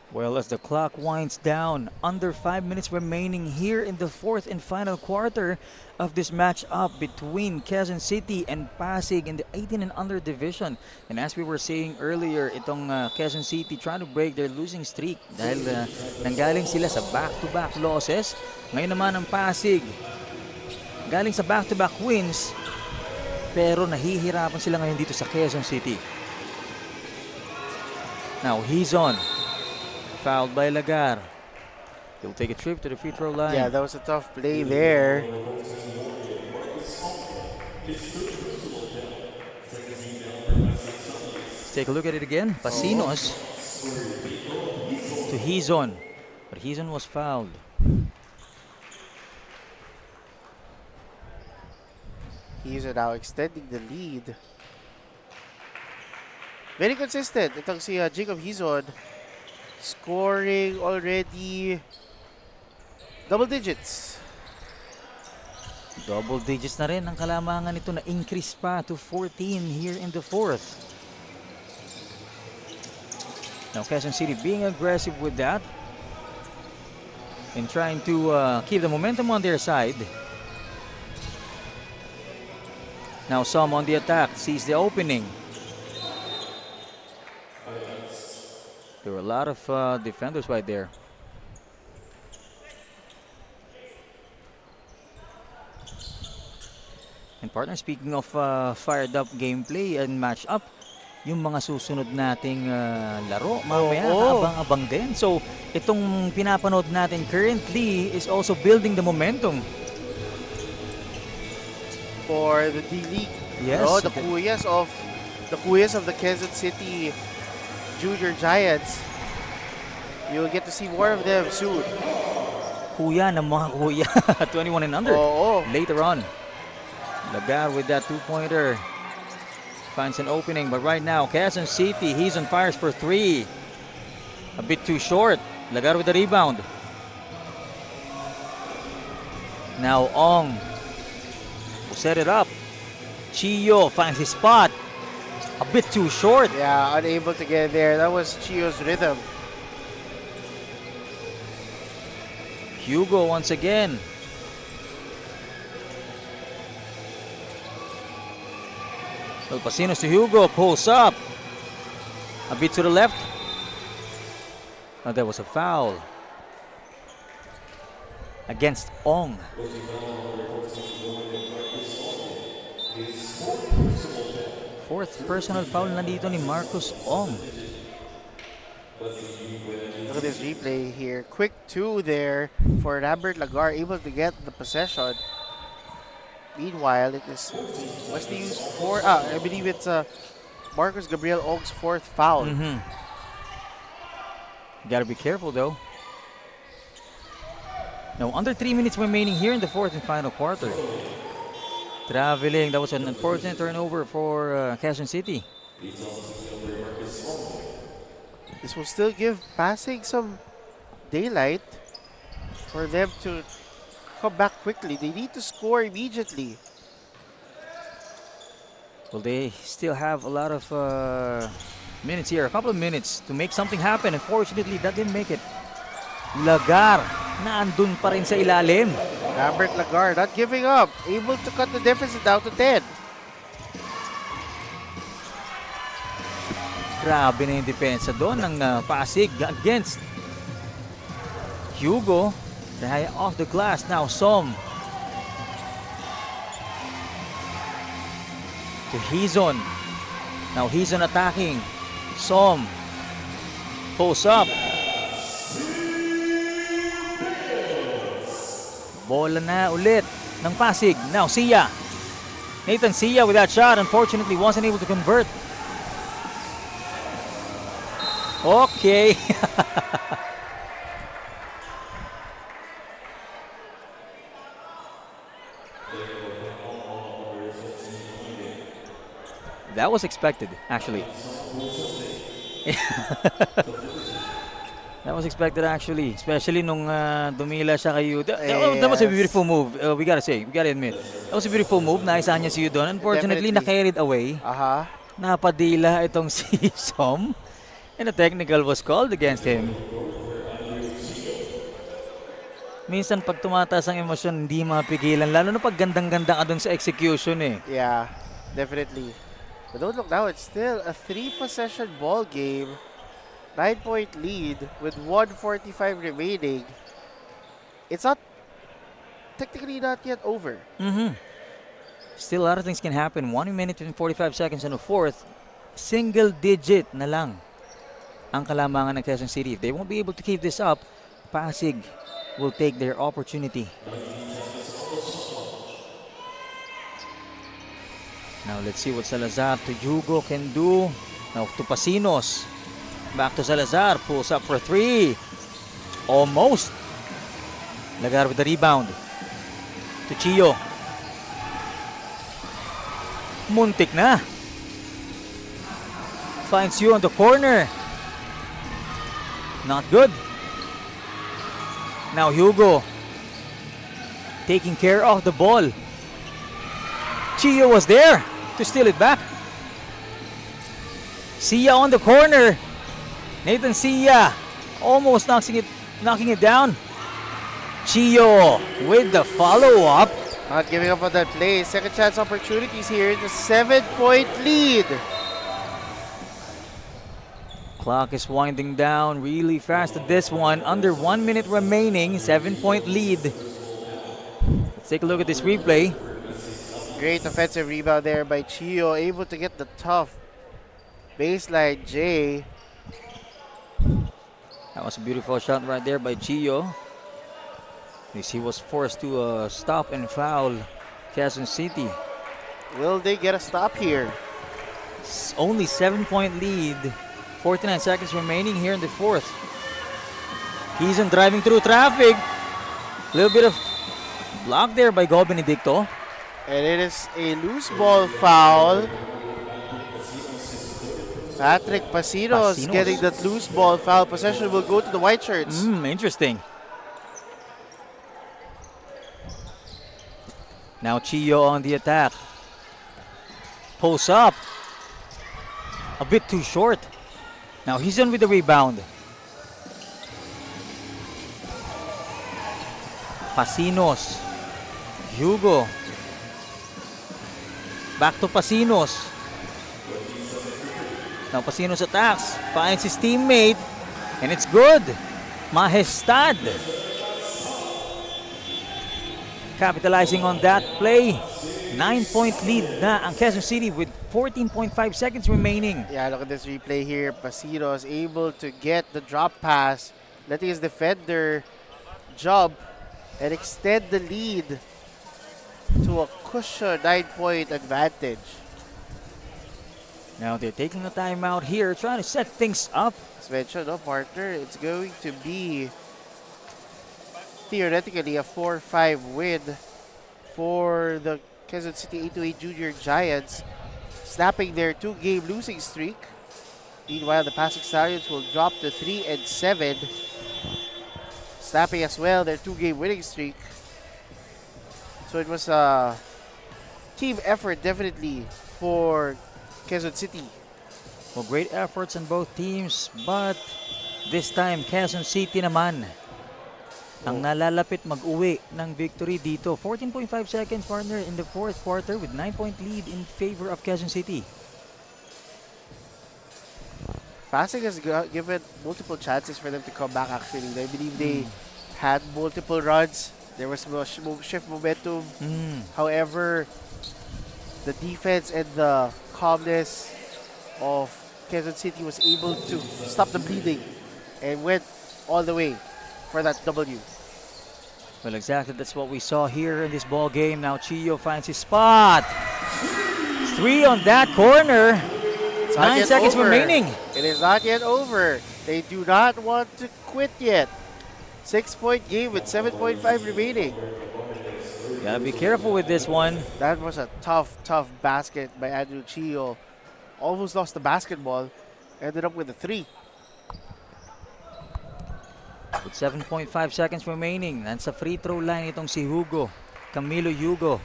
Well, as the clock winds down, under 5 minutes remaining here in the fourth and final quarter of this match-up between Quezon City and PASIG in the 18 and under division. And as we were saying earlier, itong Quezon City trying to break their losing streak dahil nanggaling sila sa back-to-back losses. Ngayon naman ang PASIG galing sa back-to-back wins, pero nahihirapan sila ngayon dito sa Quezon City. Now, he's on. Fouled by Lagar. He'll take a trip to the free throw line. Yeah, that was a tough play there. Let's take a look at it again. Pasinos to Hizon. But Hizon was fouled. He's now extending the lead. Very consistent. Itong si Jacob Hizon. Scoring already double digits. Double digits na rin ang kalamangan nito na increase pa to 14 here in the fourth. Now Quezon City being aggressive with that and trying to keep the momentum on their side. Now Som on the attack, sees the opening. There were a lot of defenders right there. And partner, speaking of fired up gameplay and match up, yung mga susunod nating laro mamaya abang-abang din. So itong pinapanood natin currently is also building the momentum For the D-League. Yes. The kuyas of the Quezon City Junior Giants. You'll get to see more of them soon. Kuya ng mga kuya. 21 and under. Later on. Lagar with that two-pointer. Finds an opening, but right now, Quezon City, he's on fires for three. A bit too short. Lagar with the rebound. Now Ong will set it up. Chio finds his spot. A bit too short. Yeah, unable to get there. That was Chio's rhythm. Hugo once again. Well, Pasinos to Hugo, pulls up. A bit to the left. Oh, there was a foul against Ong. Fourth personal foul nandito ni Marcus Ong. Look at this replay here. Quick two there for Robert Lagar, able to get the possession. Meanwhile, it is Wesley's I believe it's Marcus Gabriel Ong's fourth foul. Gotta be careful though. Now, under 3 minutes remaining here in the fourth and final quarter. Traveling, that was an unfortunate turnover for Quezon City. This will still give PASIG some daylight for them to come back quickly. They need to score immediately. Well, they still have a lot of minutes here, a couple of minutes to make something happen. Unfortunately, that didn't make it. Lagar, naandun pa rin sa ilalim. Robert Lagar not giving up, able to cut the deficit down to 10. Grabe na yung depensa doon ng Pasig against Hugo. Dahil off the glass. Now Som. To Hizon. Now Hizon attacking. Som. Post up. Bola na ulit ng Pasig. Now Sia. Nathan Sia with that shot. Unfortunately wasn't able to convert. Okay. That was expected, actually. That was expected, actually. Especially nung dumila siya kay Yudo. That was a beautiful move, we gotta admit. That was a beautiful move. Naisahan niya si Yudo. Unfortunately, na-carried away. Napadila itong si Som. And a technical was called against him. Minsan pag tumataas ang emosyon, hindi mapigilan. Lalo na pag gandang-ganda ka dun sa execution eh. Yeah, definitely. But don't look now, it's still a 3-possession ball game. 9-point lead with 1:45 remaining. It's not, technically not yet over. Still a lot of things can happen. 1 minute and 45 seconds in the fourth. Single digit na lang ang kalamangan ng Quezon City. If they won't be able to keep this up, Pasig will take their opportunity. Now let's see what Salazar to Hugo can do. Now to Pasinos. Back to Salazar. Pulls up for 3. Almost. Lagar with the rebound. To Chio. Muntik na. Finds you on the corner. Not good. Now Hugo. Taking care of the ball. Chio was there to steal it back. Sia on the corner. Nathan Sia almost knocking it down. Chio with the follow-up. Not giving up on that play. Second chance opportunities here in the 7-point lead. Clock is winding down really fast at this one. Under 1 minute remaining. 7-point lead. Let's take a look at this replay. Great offensive rebound there by Chio. Able to get the tough baseline J. That was a beautiful shot right there by Chio. He was forced to stop and foul Quezon City. Will they get a stop here? Only 7-point lead. 49 seconds remaining here in the fourth. He's on driving through traffic. A little bit of block there by Go Benedicto. And it is a loose ball foul. Patrick Pasinos getting that loose ball foul. Possession will go to the white shirts. Interesting. Now Chio on the attack. Post up. A bit too short. Now he's on with the rebound. Pasinos. Hugo. Back to Pasinos. Now Pasinos attacks. Finds his teammate. And it's good. Majestad. Capitalizing on that play. 9-point lead na ang Quezon City with 14.5 seconds remaining. Yeah, look at this replay here. Pasinos able to get the drop pass, letting his defender jump and extend the lead to a cushion 9-point advantage. Now they're taking a timeout here, trying to set things up. As mentioned, partner, it's going to be theoretically a 4-5 win for the Quezon City 8-8 Junior Giants, snapping their 2-game losing streak. Meanwhile, the PASIG Stallions will drop to 3-7, snapping as well their 2-game winning streak. So it was a team effort definitely for Quezon City. Well, great efforts on both teams, but this time Quezon City naman ang nalalapit mag-uwi ng victory dito. 14.5 seconds, partner, in the fourth quarter with 9-point lead in favor of Quezon City. Pasig has given multiple chances for them to come back actually. I believe they had multiple runs. There was shift momentum. However, the defense and the calmness of Quezon City was able to stop the bleeding and went all the way for that W. Well, exactly. That's what we saw here in this ball game. Now Chio finds his spot. 3 on that corner. It's not 9 yet seconds over. remaining. It is not yet over. They do not want to quit yet. 6-point game with 7.5 remaining. Gotta be careful with this one. That was a tough basket by Andrew Chio. Almost lost the basketball. Ended up with a 3. With 7.5 seconds remaining, nasa free throw line itong si Camilo Hugo.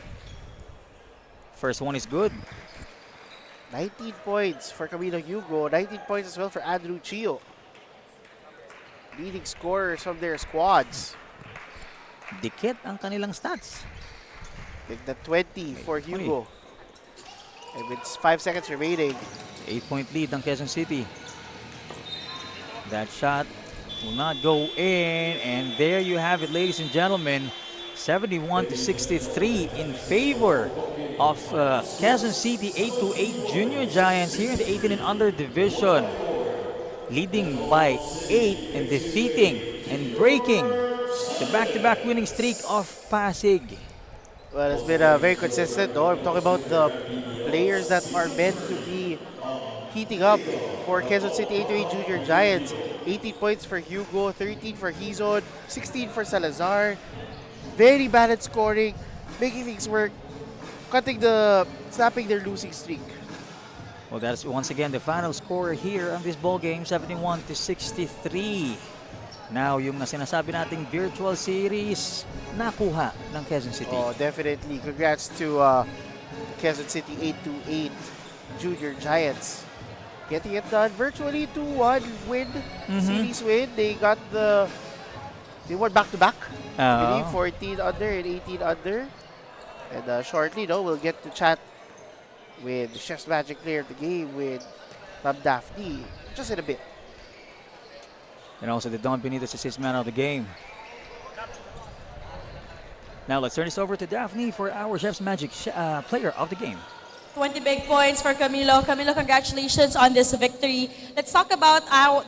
First one is good. 19 points for Camilo Hugo. 19 points as well for Andrew Chio. Leading scorers of their squads. Dikit ang kanilang stats. With the 20 for Hugo. And with 5 seconds remaining. 8-point lead ng Quezon City. That shot will not go in. And there you have it, ladies and gentlemen. 71-63 in favor of Quezon City 8-8 Junior Giants here in the 18 and under division. Leading by 8 and defeating and breaking the back-to-back winning streak of Pasig. Well, it's been very consistent. No? I'm talking about the players that are meant to be heating up for Quezon City 8-8 Junior Giants. 18 points for Hugo, 13 for Hizon, 16 for Salazar. Very balanced scoring, making things work, snapping their losing streak. Well, that's once again the final score here on this ball game, 71-63. Now, yung sinasabi nating virtual series, nakuha ng Quezon City. Oh, definitely. Congrats to Quezon City 8-8 Junior Giants. Getting it done virtually 2-1 win, series win. They won back-to-back. I believe 14 under and 18 under. And shortly, we'll get to chat with the Chef's Magic player of the game with Ma'am Daphne just in a bit. And also the Don Benitez assist man of the game. Now let's turn this over to Daphne for our Chef's Magic player of the game. 20 big points for Camilo. Camilo, congratulations on this victory. Let's talk about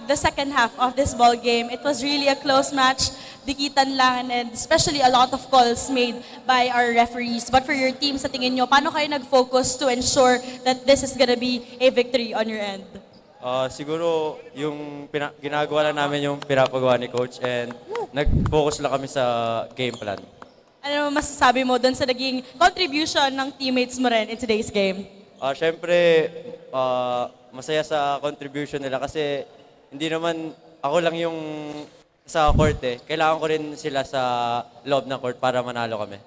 the second half of this ball game. It was really a close match. Dikitan lang, and especially a lot of calls made by our referees. But for your team, sa tingin nyo, paano kayo nag-focus to ensure that this is gonna be a victory on your end? Siguro yung ginagawa lang namin yung pinapagawa ni Coach and nag-focus lang kami sa game plan. Ano masasabi mo doon sa naging contribution ng teammates mo rin in today's game? Siyempre, masaya sa contribution nila kasi hindi naman ako lang yung sa court eh. Kailangan ko rin sila sa loob ng court para manalo kami.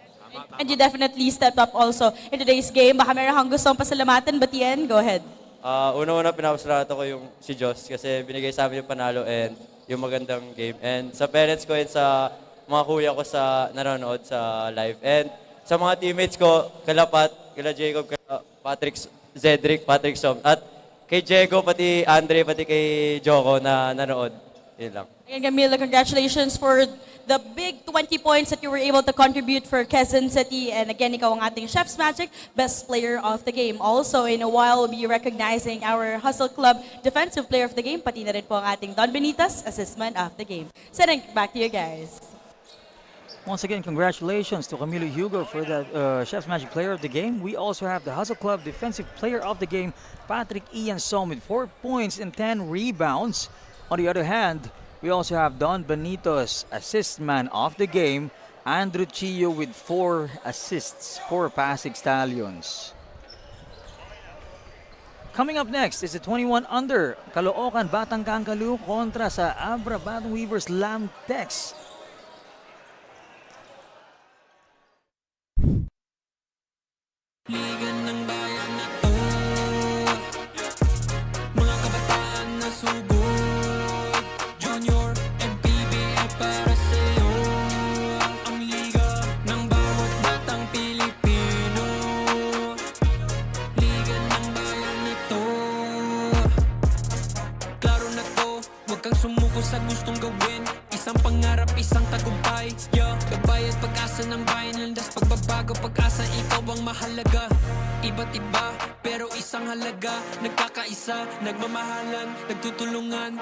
And you definitely stepped up also in today's game. Baka meron kang gustong pasalamatan, Batien? Go ahead. Una-una pinapasalamatan ko yung si Joss kasi binigay sa amin yung panalo and yung magandang game. And sa parents ko and sa mga kuya ko sa nanonood sa live. And sa mga teammates ko, kila Pat, kila Jacob, kila Patrick, Zedric, Patrick Som, at kay Diego, pati Andre, pati kay Joko na nanood. Yun lang. Again, Camilo, congratulations for the big 20 points that you were able to contribute for Quezon City. And again, ikaw ang ating Chef's Magic, best player of the game. Also, in a while, we'll be recognizing our Hustle Club defensive player of the game, pati na rin po ang ating Don Benitez, assessment of the game. Sending back to you guys. Once again, congratulations to Camilo Hugo for the Chef's Magic player of the game. We also have the Hustle Club defensive player of the game, Patrick Ian Som with 4 points and 10 rebounds. On the other hand, we also have Don Benito's assist man of the game, Andrew Chio with 4 assists for PASIG Stallions. Coming up next is the 21 under Caloocan Batang Kangkalu kontra sa Abra Batang Weavers Lam Tex. Liga ng bayan na to, mga kabataan na sugod, Junior, MPBL para sa'yo. Ang liga ng bawat batang Pilipino, Liga ng bayan na to. Klaro Huwag kang sumuko sa gustong gawin. Isang pangarap, isang tagumpay. Yeah, babayad pag-asa ng bayan. Landas pagbabago, pag-asa, ikaw ang mahalaga. Iba't iba, pero isang halaga. Nagkakaisa, nagmamahalan, nagtutulungan.